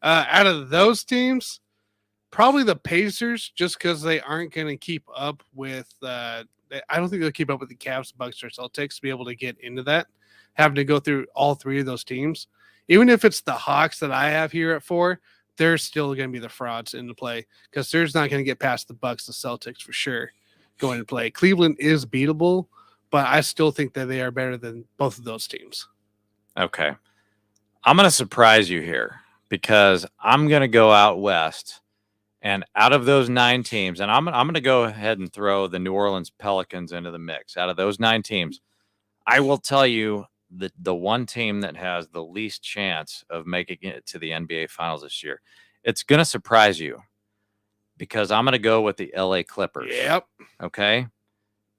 Out of those teams, probably the Pacers, just because they aren't going to keep up with I don't think they'll keep up with the Cavs, Bucks, or Celtics to be able to get into that. Having to go through all three of those teams, even if it's the Hawks that I have here at 4, they're still going to be the frauds in the play because they're not going to get past the Bucks, the Celtics for sure going to play. Cleveland is beatable, but I still think that they are better than both of those teams. Okay. I'm going to surprise you here because I'm going to go out west, and out of those 9 teams, and I'm going to go ahead and throw the New Orleans Pelicans into the mix. Out of those 9 teams, I will tell you that the one team that has the least chance of making it to the NBA Finals this year, it's going to surprise you because I'm going to go with the LA Clippers. Yep. Okay.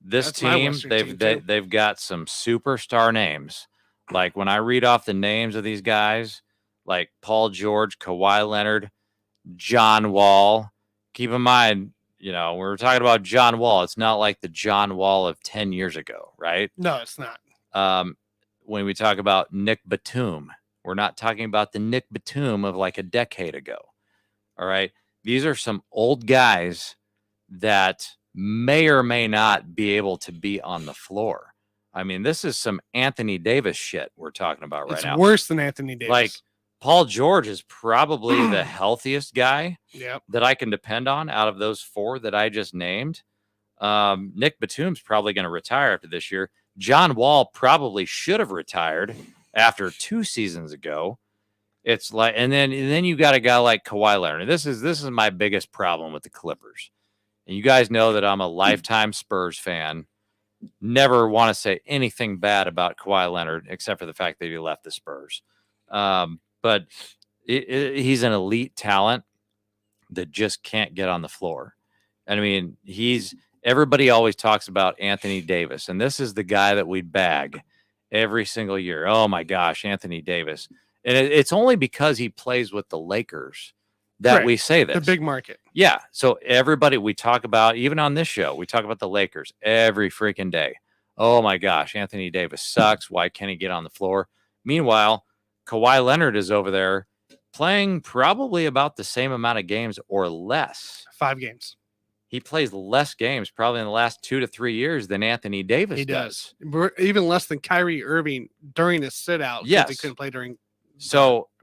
This That's my team, Western team, too. they've got some superstar names. Like when I read off the names of these guys, like Paul George, Kawhi Leonard, John Wall. Keep in mind, we were talking about John Wall. It's not like the John Wall of 10 years ago, right? No, it's not. When we talk about Nick Batum, we're not talking about the Nick Batum of like a decade ago. All right. These are some old guys that may or may not be able to be on the floor. I mean, this is some Anthony Davis shit we're talking about right now. It's worse than Anthony Davis. Like Paul George is probably the healthiest guy that I can depend on out of those 4 that I just named. Nick Batum's probably going to retire after this year. John Wall probably should have retired after 2 seasons ago. It's like, and then you got a guy like Kawhi Leonard. And this is my biggest problem with the Clippers. And you guys know that I'm a lifetime Spurs fan. Never want to say anything bad about Kawhi Leonard except for the fact that he left the Spurs. But he's an elite talent that just can't get on the floor. And I mean, everybody always talks about Anthony Davis, and this is the guy that we bag every single year. Oh my gosh, Anthony Davis. And it's only because he plays with the Lakers that we say this. The big market. Yeah. So everybody we talk about, even on this show, we talk about the Lakers every freaking day. Oh my gosh, Anthony Davis sucks. Why can't he get on the floor? Meanwhile, Kawhi Leonard is over there playing probably about the same amount of games or less. 5 games. He plays less games probably in the last 2 to 3 years than Anthony Davis does. Even less than Kyrie Irving during his sit out. Yes. He couldn't play during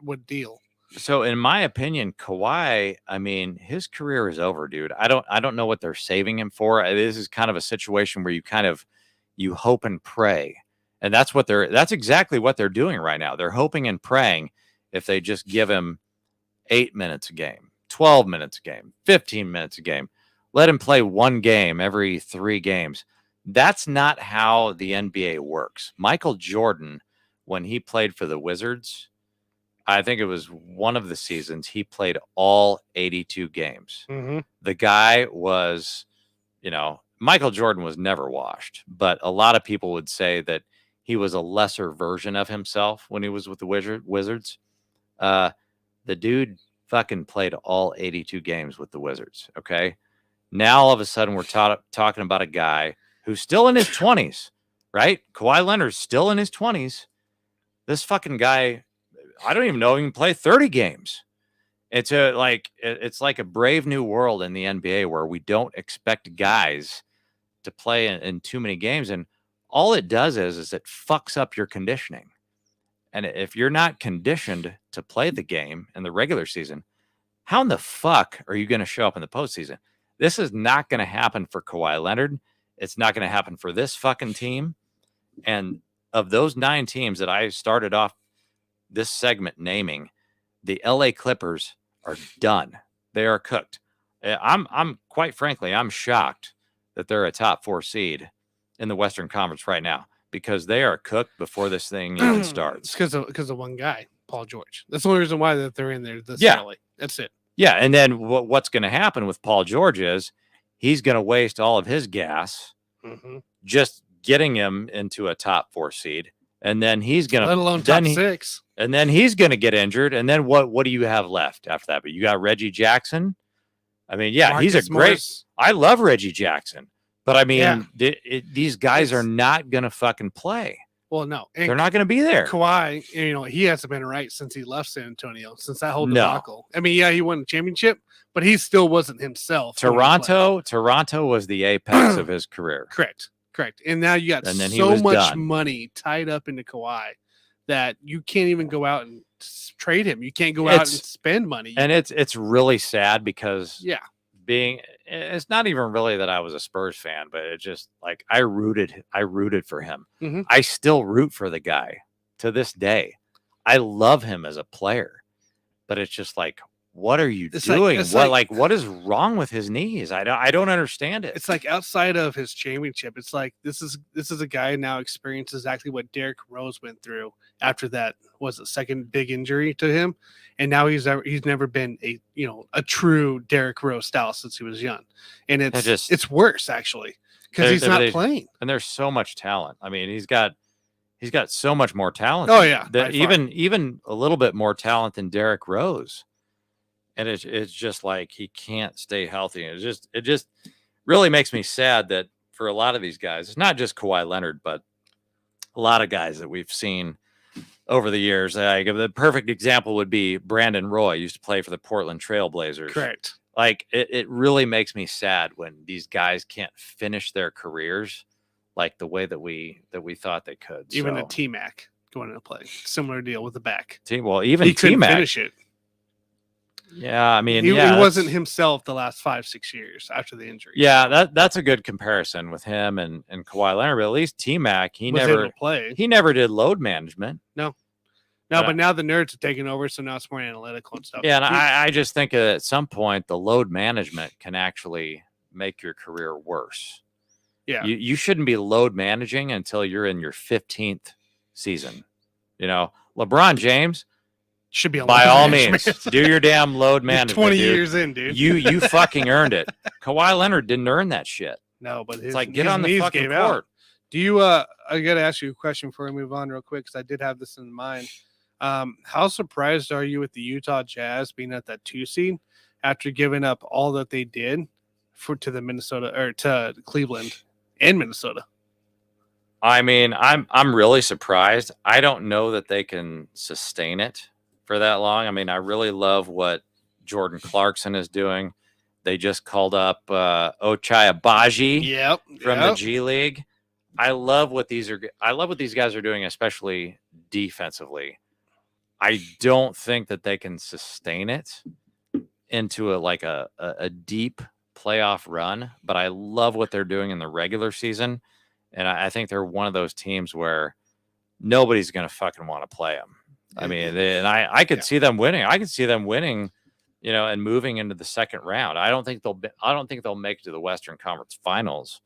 what deal. So in my opinion, Kawhi, I mean, his career is over, dude. I don't know what they're saving him for. This is kind of a situation where you hope and pray. And that's exactly what they're doing right now. They're hoping and praying if they just give him 8 minutes a game, 12 minutes a game, 15 minutes a game, let him play 1 game every 3 games. That's not how the NBA works. Michael Jordan, when he played for the Wizards, I think it was one of the seasons, he played all 82 games. Mm-hmm. The guy was, Michael Jordan was never washed, but a lot of people would say that he was a lesser version of himself when he was with the Wizards. The dude fucking played all 82 games with the Wizards. Okay. Now, all of a sudden, we're talking about a guy who's still in his 20s, right? Kawhi Leonard's still in his 20s. This fucking guy, I don't even know if he can play 30 games. It's like a brave new world in the NBA where we don't expect guys to play in too many games. And all it does is it fucks up your conditioning. And if you're not conditioned to play the game in the regular season, how in the fuck are you going to show up in the postseason? This is not going to happen for Kawhi Leonard. It's not going to happen for this fucking team. And of those 9 teams that I started off this segment naming, the LA Clippers are done. They are cooked. I'm quite frankly, I'm shocked that they're a top 4 seed in the Western Conference right now because they are cooked before this thing even starts. It's because of one guy, Paul George. That's the only reason why that they're in there this early. That's it. Yeah, and then what's going to happen with Paul George is he's going to waste all of his gas just getting him into a top 4 seed, and then he's going to let alone top 6, and then he's going to get injured, and then what do you have left after that? But you got Reggie Jackson. I mean, yeah, Marcus he's a great. Morris. I love Reggie Jackson, but I mean, these guys are not going to fucking play. Well, no, and They're not going to be there. Kawhi, he hasn't been right since he left San Antonio, since that whole No. debacle. I mean, yeah, he won the championship, but he still wasn't himself. Toronto was the apex of his career. Correct. And now you got And then he so was much done. money tied up into Kawhi that you can't even go out and trade him. You can't go out and spend money. And it's really sad because yeah, it's not even really that I was a Spurs fan, but it's just like I rooted for him. Mm-hmm. I still root for the guy to this day. I love him as a player, but it's just like, what are you doing? What is wrong with his knees? I don't understand it. It's like outside of his championship, it's like this is a guy now experienced exactly what Derrick Rose went through after that was a second big injury to him, and now he's never been a true Derrick Rose style since he was young, and it's worse actually because he's not playing. And there's so much talent. I mean, he's got so much more talent. Oh yeah, even a little bit more talent than Derrick Rose. And it's just like he can't stay healthy. And it just really makes me sad that for a lot of these guys, it's not just Kawhi Leonard, but a lot of guys that we've seen over the years. Like the perfect example would be Brandon Roy, used to play for the Portland Trail Blazers. Correct. Like it really makes me sad when these guys can't finish their careers like the way that we thought they could. Even a T-Mac going into play, similar deal with the back. Even he couldn't T-Mac finish it. Yeah, I mean, he wasn't himself the last 5-6 years after the injury. Yeah, that's a good comparison with him and Kawhi Leonard. But at least T-Mac, he never did load management. No, but now the nerds are taking over, so now it's more analytical and stuff. Yeah, and I just think at some point the load management can actually make your career worse. Yeah, you shouldn't be load managing until you're in your 15th season. LeBron James should be by all means do your damn load management. 20 years in, dude. You fucking earned it. Kawhi Leonard didn't earn that shit. No, but it's like get on the fucking court. Out. Do you? I got to ask you a question before we move on real quick because I did have this in mind. How surprised are you with the Utah Jazz being at that 2 seed after giving up all that they did to the Minnesota or to Cleveland and Minnesota? I mean, I'm really surprised. I don't know that they can sustain it for that long. I mean, I really love what Jordan Clarkson is doing. They just called up Ochai Agbaji from the G League. I love what these guys are doing, especially defensively. I don't think that they can sustain it into a deep playoff run, but I love what they're doing in the regular season. And I think they're one of those teams where nobody's going to fucking want to play them. I mean, I could see them winning. I could see them winning, and moving into the second round. I don't think they'll make it to the Western Conference Finals.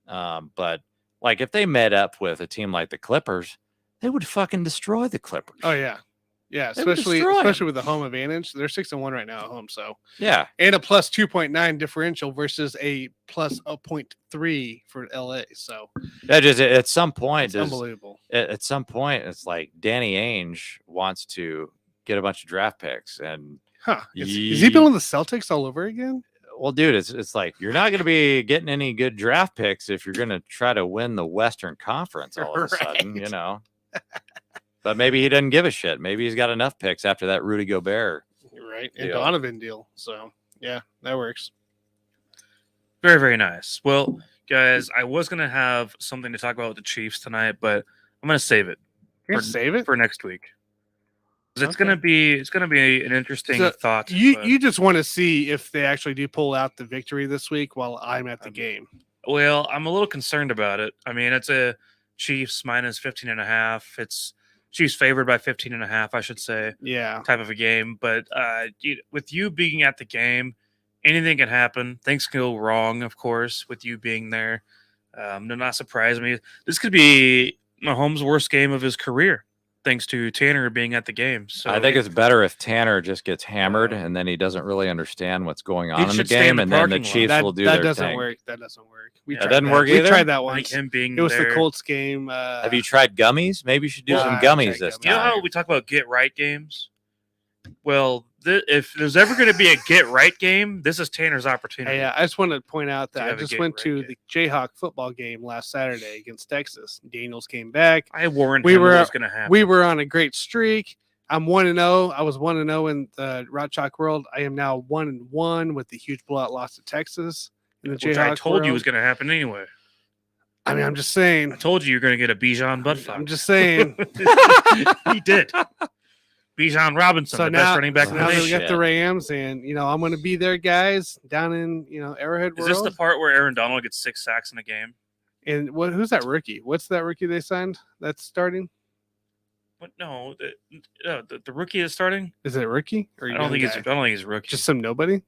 But like if they met up with a team like the Clippers, they would fucking destroy the Clippers. Oh yeah. Yeah, especially with the home advantage. They're 6-1 right now at home, so yeah, and a plus 2.9 differential versus a plus 0.3 for LA. So that just at some point, it's unbelievable. At some point, it's like Danny Ainge wants to get a bunch of draft picks, and is he building the Celtics all over again? Well, dude, it's like you're not going to be getting any good draft picks if you're going to try to win the Western Conference all of a sudden, But maybe he doesn't give a shit. Maybe he's got enough picks after that Rudy Gobert. Right. And Donovan deal. So, yeah, that works. Very, very nice. Well, guys, I was going to have something to talk about with the Chiefs tonight, but I'm going to save it. For next week. It's going to be an interesting thought. You just want to see if they actually do pull out the victory this week while I'm at the game. Well, I'm a little concerned about it. I mean, it's a Chiefs minus 15.5. It's Chiefs favored by 15.5, I should say. Yeah. Type of a game. But with you being at the game, anything can happen. Things can go wrong, of course, with you being there. They're not surprising me. This could be Mahomes' worst game of his career, thanks to Tanner being at the game. So I think it's better if Tanner just gets hammered and then he doesn't really understand what's going on in the game, and then the Chiefs will do their thing. That doesn't work. That doesn't work either. We tried that once. Him being it was there. the Colts game. Have you tried gummies? Maybe you should do some gummies this time. You know how we talk about get right games? Well, if there's ever going to be a get right game, this is Tanner's opportunity. Hey, I just want to point out that To I have a just get went right to game. the Jayhawk football game last Saturday against Texas. Daniels came back. I warned We him were- what was going to happen. We were on a great streak. I'm 1-0. I was 1-0 in the Rod Chalk world. I am now 1-1 with the huge blowout loss to Texas in the which Jayhawk I told you world. was going to happen anyway. I mean, I'm just saying. I told you you're going to get a Bijan butt fuck. I'm just saying. He did. Bijan Robinson, So the best now, running back so in now the that we nation. got the Rams, and I'm going to be there, guys, down in Arrowhead Is World. this the part where Aaron Donald gets 6 sacks in a game? And who's that rookie? What's that rookie they signed that's starting? What? No, the rookie is starting. Is it a rookie or a I don't young think guy? he's. I don't think he's a rookie. Just some nobody.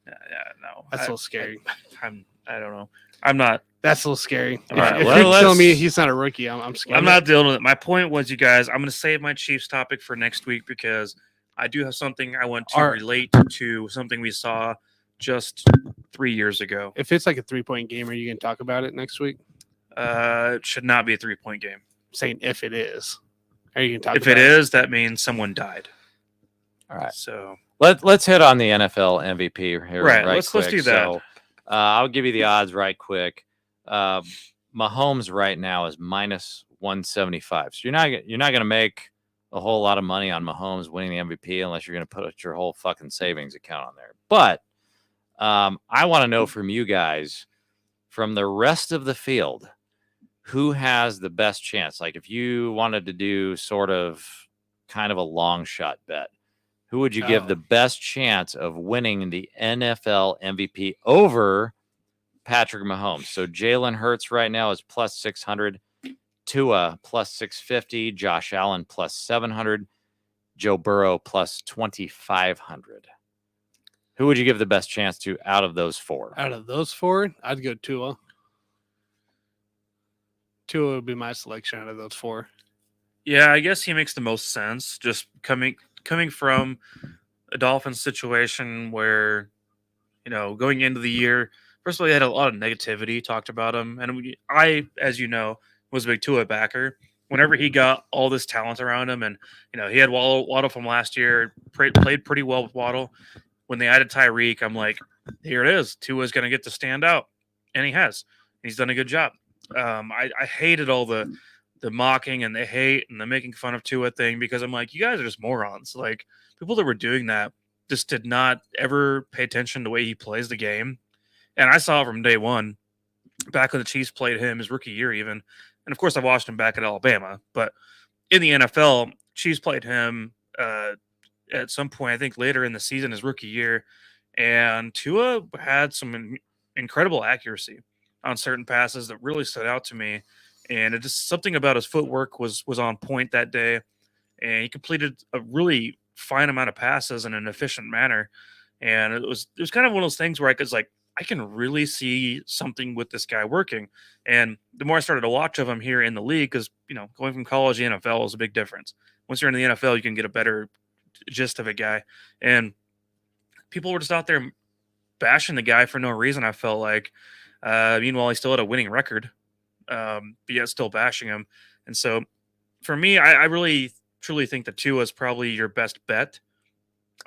yeah, no. That's a little scary. I don't know. I'm not. That's a little scary. All right, if well, you're telling let's- me he's not a rookie, I'm scared. I'm not dealing with it. My point was, you guys, I'm going to save my Chiefs topic for next week because I do have something I want to All right. relate to something we saw just 3 years ago. If it's like a 3-point game, are you going to talk about it next week? It should not be a 3-point game. Saying if it is, are you going to talk? If about it is, that means someone died. All right. So Let's hit on the NFL MVP here. Right, Right. let's quick. do that. So, I'll give you the odds right quick. Mahomes right now is minus 175. So you're not going to make a whole lot of money on Mahomes winning the MVP unless you're going to put your whole fucking savings account on there. But I want to know from you guys, from the rest of the field, who has the best chance? Like if you wanted to do sort of kind of a long shot bet, who would you give the best chance of winning the NFL MVP over Patrick Mahomes? So Jalen Hurts right now is plus 600, Tua plus 650, Josh Allen plus 700, Joe Burrow plus 2,500. Who would you give the best chance to out of those four? Out of those four, I'd go Tua. Tua would be my selection out of those four. yeah, I guess he makes the most sense. Just coming from a Dolphins situation where, going into the year, first of all, he had a lot of negativity talked about him, and I, as you know, was a big Tua backer. Whenever he got all this talent around him, and he had Waddle from last year, played pretty well with Waddle. When they added Tyreek, I'm like, here it is. Tua's going to get to stand out, and he has. He's done a good job. I hated all the mocking and the hate and the making fun of Tua thing because I'm like, you guys are just morons. Like people that were doing that just did not ever pay attention to the way he plays the game. And I saw it from day one, back when the Chiefs played him his rookie year even. And of course I watched him back at Alabama, but in the NFL, Chiefs played him at some point, I think later in the season, his rookie year. And Tua had some incredible accuracy on certain passes that really stood out to me. And it just something about his footwork was on point that day. And he completed a really fine amount of passes in an efficient manner. And it was kind of one of those things where I can really see something with this guy working. And the more I started to watch of him here in the league, because going from college to NFL is a big difference. Once you're in the NFL, you can get a better gist of a guy. And people were just out there bashing the guy for no reason, I felt like. Meanwhile, he still had a winning record, but yet still bashing him. And so for me, I really truly think that Tua is probably your best bet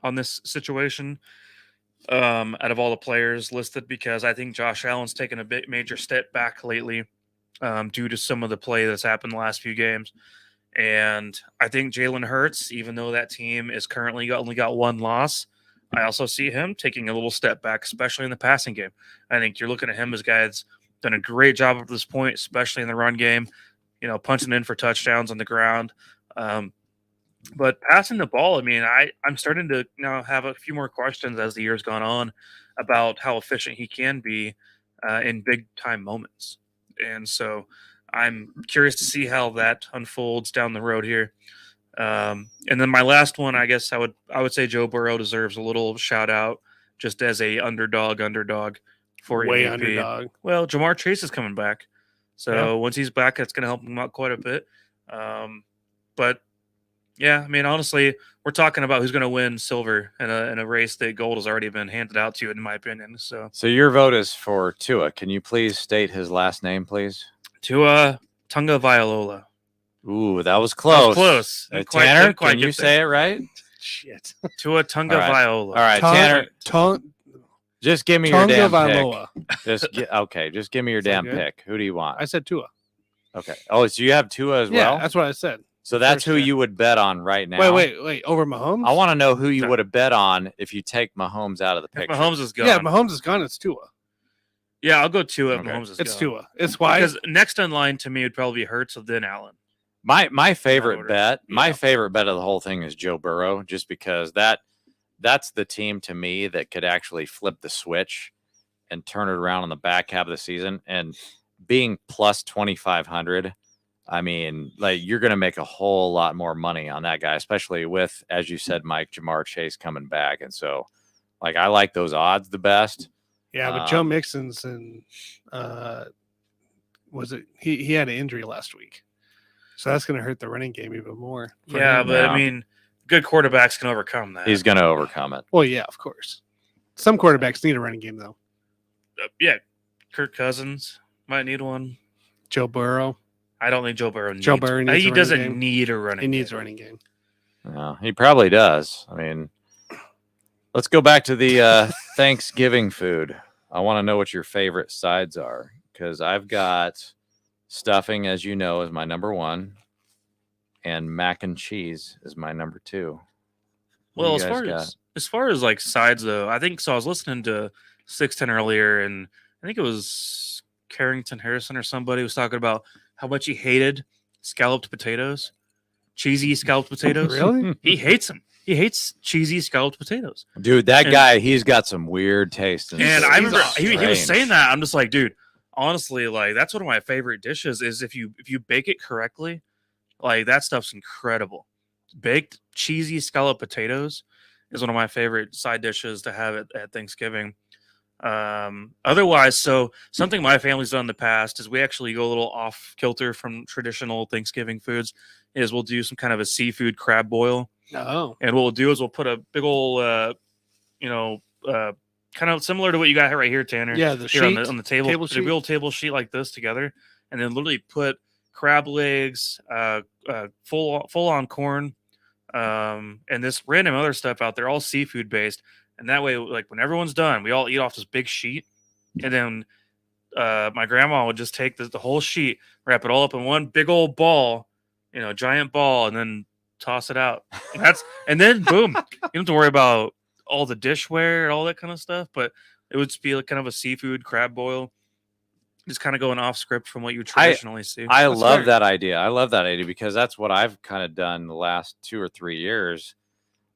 on this situation out of all the players listed, because I think Josh Allen's taken a major step back lately due to some of the play that's happened the last few games. And I think Jalen Hurts, even though that team is currently only got one loss, I also see him taking a little step back, especially in the passing game. I think you're looking at him as a guy that's done a great job up to this point, especially in the run game, punching in for touchdowns on the ground. But passing the ball, I mean, I'm starting to now have a few more questions as the year's gone on about how efficient he can be in big time moments. And so I'm curious to see how that unfolds down the road here. And then my last one, I guess I would say Joe Burrow deserves a little shout out just as a underdog for Way MVP. underdog. Well, Jamar Chase is coming back. So Yeah. once he's back, that's going to help him out quite a bit. But yeah, I mean, honestly, we're talking about who's going to win silver in a race that gold has already been handed out to, in my opinion. So your vote is for Tua. Can you please state his last name, please? Tua Tagovailoa. Ooh, that was close. That was close. Didn't Tanner, quite can you get say it right? Shit. Tua Tunga All right. Viola. All right, Tanner, just give me your Tonga damn Vailoa. pick. Just give me your Is that damn good? pick. Who do you want? I said Tua. Okay. Oh, so you have Tua as Yeah, well? that's what I said. So that's first who pick. you would bet on right now. Wait. Over Mahomes? I want to know who you No. would have bet on if you take Mahomes out of the If picture. Mahomes is gone. Yeah, Mahomes is gone. It's Tua. Yeah, I'll go Tua if Okay. Mahomes is It's gone. Tua. It's why. Because next in line to me would probably be Hurts, then Allen. My favorite order. bet, my Yeah. favorite bet of the whole thing is Joe Burrow, just because that's the team to me that could actually flip the switch and turn it around on the back half of the season. And being plus 2,500, I mean, like you're going to make a whole lot more money on that guy, especially with, as you said, Mike, Jamar Chase coming back. And so, like, I like those odds the best. Yeah, but Joe Mixon's and was it he had an injury last week, so that's going to hurt the running game even more. for Yeah, him. but Yeah. I mean, good quarterbacks can overcome that. He's going to overcome it. Well, yeah, of course. Some quarterbacks need a running game though. Yeah, Kirk Cousins might need one. Joe Burrow, I don't think Joe Burrow needs. Joe Burrow needs a he running doesn't game. need a running. he needs a game. running game. Yeah, he probably does. I mean, let's go back to the Thanksgiving food. I want to know what your favorite sides are, because I've got stuffing, as you know, is my number one, and mac and cheese is my number two. What do Well, you guys got? as far as like sides though, I think so. I was listening to 610 earlier, and I think it was Carrington Harrison or somebody was talking about how much he hated scalloped potatoes, cheesy scalloped potatoes. Really? He hates them. He hates cheesy scalloped potatoes. Dude, that And- guy, he's got some weird taste. And I remember he was strange. saying that. I'm just like, dude, honestly, like that's one of my favorite dishes. Is if you bake it correctly, like that stuff's incredible. Baked cheesy scalloped potatoes is one of my favorite side dishes to have at Thanksgiving. Otherwise, so something my family's done in the past is we actually go a little off kilter from traditional Thanksgiving foods. Is we'll do some kind of a seafood crab boil. Oh, And what we'll do is we'll put a big old, kind of similar to what you got right here, Tanner. yeah, the Here sheet. on the table, table put a sheet? real table sheet like this together, and then literally put crab legs, full on corn, and this random other stuff out there, all seafood based. And that way, like when everyone's done, we all eat off this big sheet, and then my grandma would just take the whole sheet, wrap it all up in one big old ball, giant ball, and then toss it out. And then boom, you don't have to worry about all the dishware and all that kind of stuff. But it would just be like kind of a seafood crab boil, just kind of going off script from what you traditionally see. I That's love fair. that idea. I love that idea because that's what I've kind of done the last 2 or 3 years.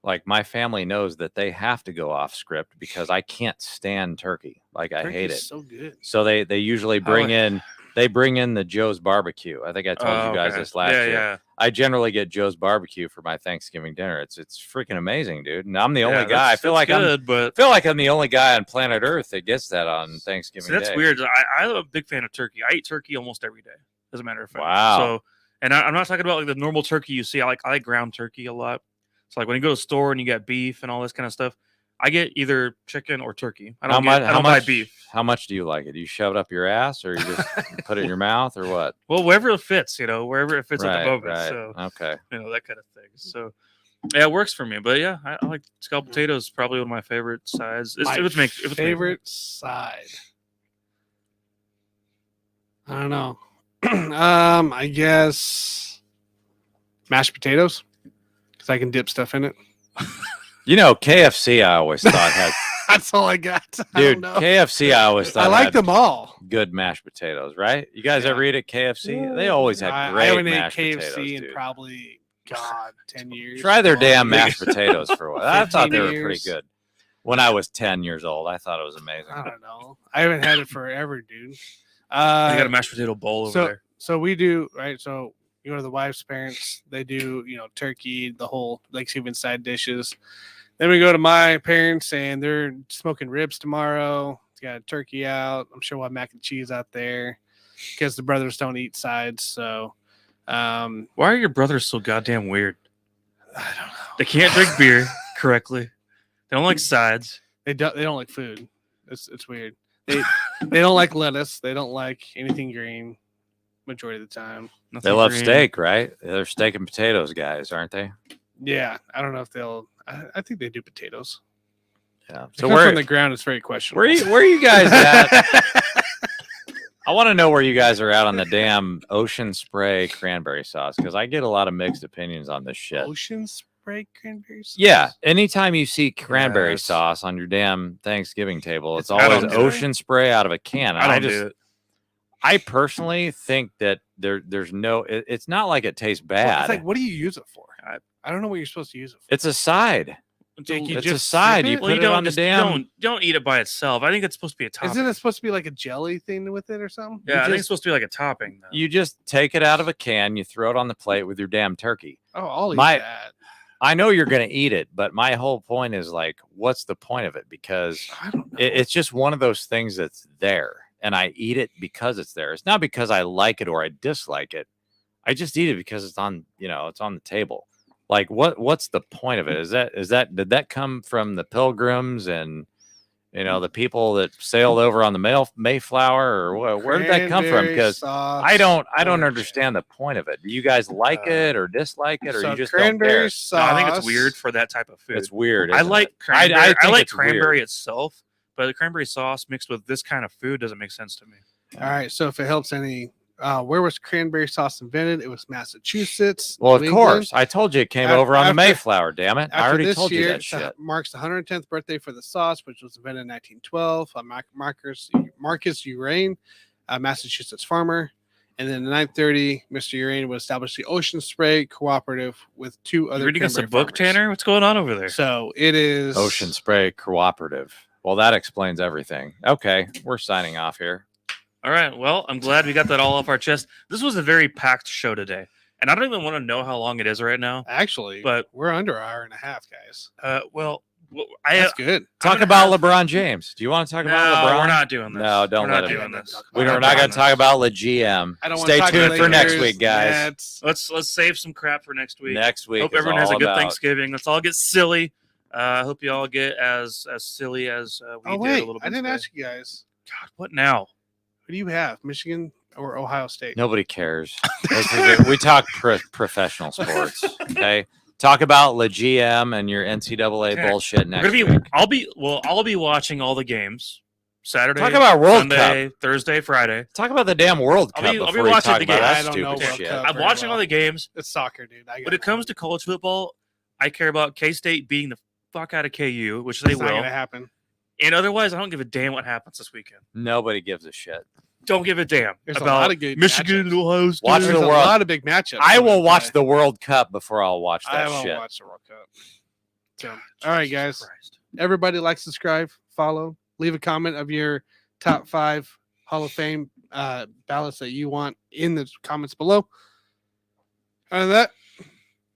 Like my family knows that they have to go off script because I can't stand turkey. Like I hate it. So good. So they usually bring in the Joe's barbecue. I think I told you guys this last year. Yeah. I generally get Joe's barbecue for my Thanksgiving dinner. It's freaking amazing, dude. And I'm the only Yeah, guy. I feel like good, but I'm the only guy on planet Earth that gets that on Thanksgiving see, that's Day. weird. I'm a big fan of turkey. I eat turkey almost every day, as a matter of fact. Wow. So, and I'm not talking about like the normal turkey you see. I like ground turkey a lot. So like when you go to the store and you got beef and all this kind of stuff, I get either chicken or turkey. I don't buy beef. How much do you like it? Do you shove it up your ass or you just put it in your mouth or what? Well, wherever it fits, wherever it fits at the moment. Right. So Okay. that kind of thing. So yeah, it works for me. But yeah, I like scalloped potatoes. Probably one of my favorite sides. Favorite side. I don't know. I guess mashed potatoes because I can dip stuff in it. KFC I always thought had That's all I got. I dude, don't know. KFC I always thought I like had them all. good mashed potatoes, right? You guys Yeah. ever eat at KFC? They always had I great haven't ate mashed KFC potatoes, in dude. probably 10 years. Try their 12 damn years. mashed potatoes for a while. I thought they were 15 pretty years. good. When I was 10 years old, I thought it was amazing. I don't know. I haven't had it forever, dude. I got a mashed potato bowl over there. So we do, right? So you go to the wife's parents, they do, turkey, the whole Thanksgiving side dishes. Then we go to my parents and they're smoking ribs tomorrow. It's got a turkey out. I'm sure we'll have mac and cheese out there because the brothers don't eat sides. So Why are your brothers so goddamn weird? I don't know. They can't drink beer correctly. They don't like sides. They don't like food. It's weird. They don't like lettuce. They don't like anything green majority of the time. They Nothing love green. steak, right? They're steak and potatoes guys, aren't they? Yeah, I don't know if they'll. I think they do potatoes. Yeah. So So where where from the ground is very questionable. where are you guys at? I want to know where you guys are at on the damn ocean spray cranberry sauce because I get a lot of mixed opinions on this shit. Ocean spray cranberry sauce? Yeah, anytime you see cranberry Yes. sauce on your damn Thanksgiving table, it's I always don't do it. ocean spray out of a can. And I don't do it. I personally think that there's no. It's not like it tastes Well, bad. it's like, what do you use it for? I- I don't know what you're supposed to use it for. It's a side. Like, you It's a just side. sip You it? put it on the damn. You don't eat it by itself. I think it's supposed to be a topping. Isn't it supposed to be like a jelly thing with it or something? Yeah, I think just- it's supposed to be like a topping. Though. You just take it out of a can. You throw it on the plate with your damn turkey. Oh, I'll eat My- that. I know you're gonna eat it, but my whole point is like, what's the point of it? Because I don't know. it's just one of those things that's there, and I eat it because it's there. It's not because I like it or I dislike it. I just eat it because it's on, it's on the table. Like, what's the point of it? Did that come from the Pilgrims and the people that sailed over on the Mayflower, or where did that come from? Cranberry Because sauce I don't orange. understand the point of it. Do you guys like it or dislike it, or So you just don't cranberry care? No, sauce. I think it's weird for that type of food. It's weird. I isn't like it? cranberry. I I, think like it's cranberry weird. itself, but the cranberry sauce mixed with this kind of food doesn't make sense to me. All right. So if it helps any, where was cranberry sauce invented? It was Massachusetts. Well, of New England. course. I told you it came Af- over on the after- Mayflower. Damn it! I After already this told you year, that shit. marks the 110th birthday for the sauce, which was invented in 1912 by Marcus Urain, a Massachusetts farmer. And then in 1930, Mr. Urain would establish the Ocean Spray Cooperative with two other You reading us a cranberry book, farmers. Tanner? What's going on over there? So it is Ocean Spray Cooperative. Well, that explains everything. Okay, we're signing off here. All right. Well, I'm glad we got that all off our chest. This was a very packed show today, and I don't even want to know how long it is right now. Actually, But we're under an hour and a half, guys. I That's good. Talk gonna about have- LeBron James. Do you want to talk no, about LeBron? we're not doing this. No, don't we're let not him. doing this. We're not not doing going to talk this. about the GM. I don't want Stay to talk tuned for next Lakers, week, guys. Nets. Let's save some crap for next week. Next week. Hope is everyone has a all good about- Thanksgiving. Let's all get silly. I hope you all get as silly as we Oh did wait, a little bit. I didn't today. ask you guys. God, what now? Who do you have, Michigan or Ohio State? Nobody cares. We talk professional sports. Okay. Talk about the GM and your NCAA Okay. bullshit We're next gonna week. I'll be watching all the games. Saturday, Talk about World Sunday, Thursday, Friday. Talk about the damn World I'll Cup be before you watching talk the about game. that I don't know stupid World shit. Cup. I'm very watching all well. the games. It's soccer, dude. When it comes to college football, I care about K-State beating the fuck out of KU, which they it's not will. gonna happen. And otherwise, I don't give a damn what happens this weekend. Nobody gives a shit. Don't give a damn There's a about lot of good Michigan and matchups. Ohio State. Watch There's the a world. lot of big matchups. I will coming watch today. the World Cup before I'll watch I that won't shit. watch the World Cup. So, all right, guys. Christ. Everybody like, subscribe, follow, leave a comment of your top 5 Hall of Fame ballots that you want in the comments below. Other than that,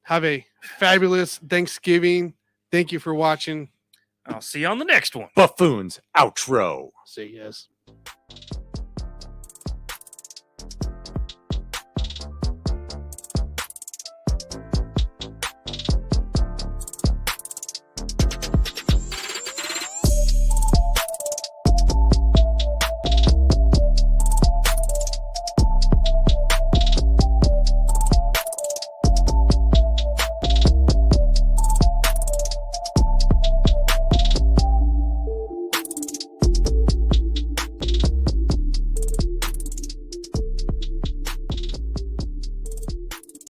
have a fabulous Thanksgiving. Thank you for watching. I'll see you on the next one. Buffoons outro. See you guys.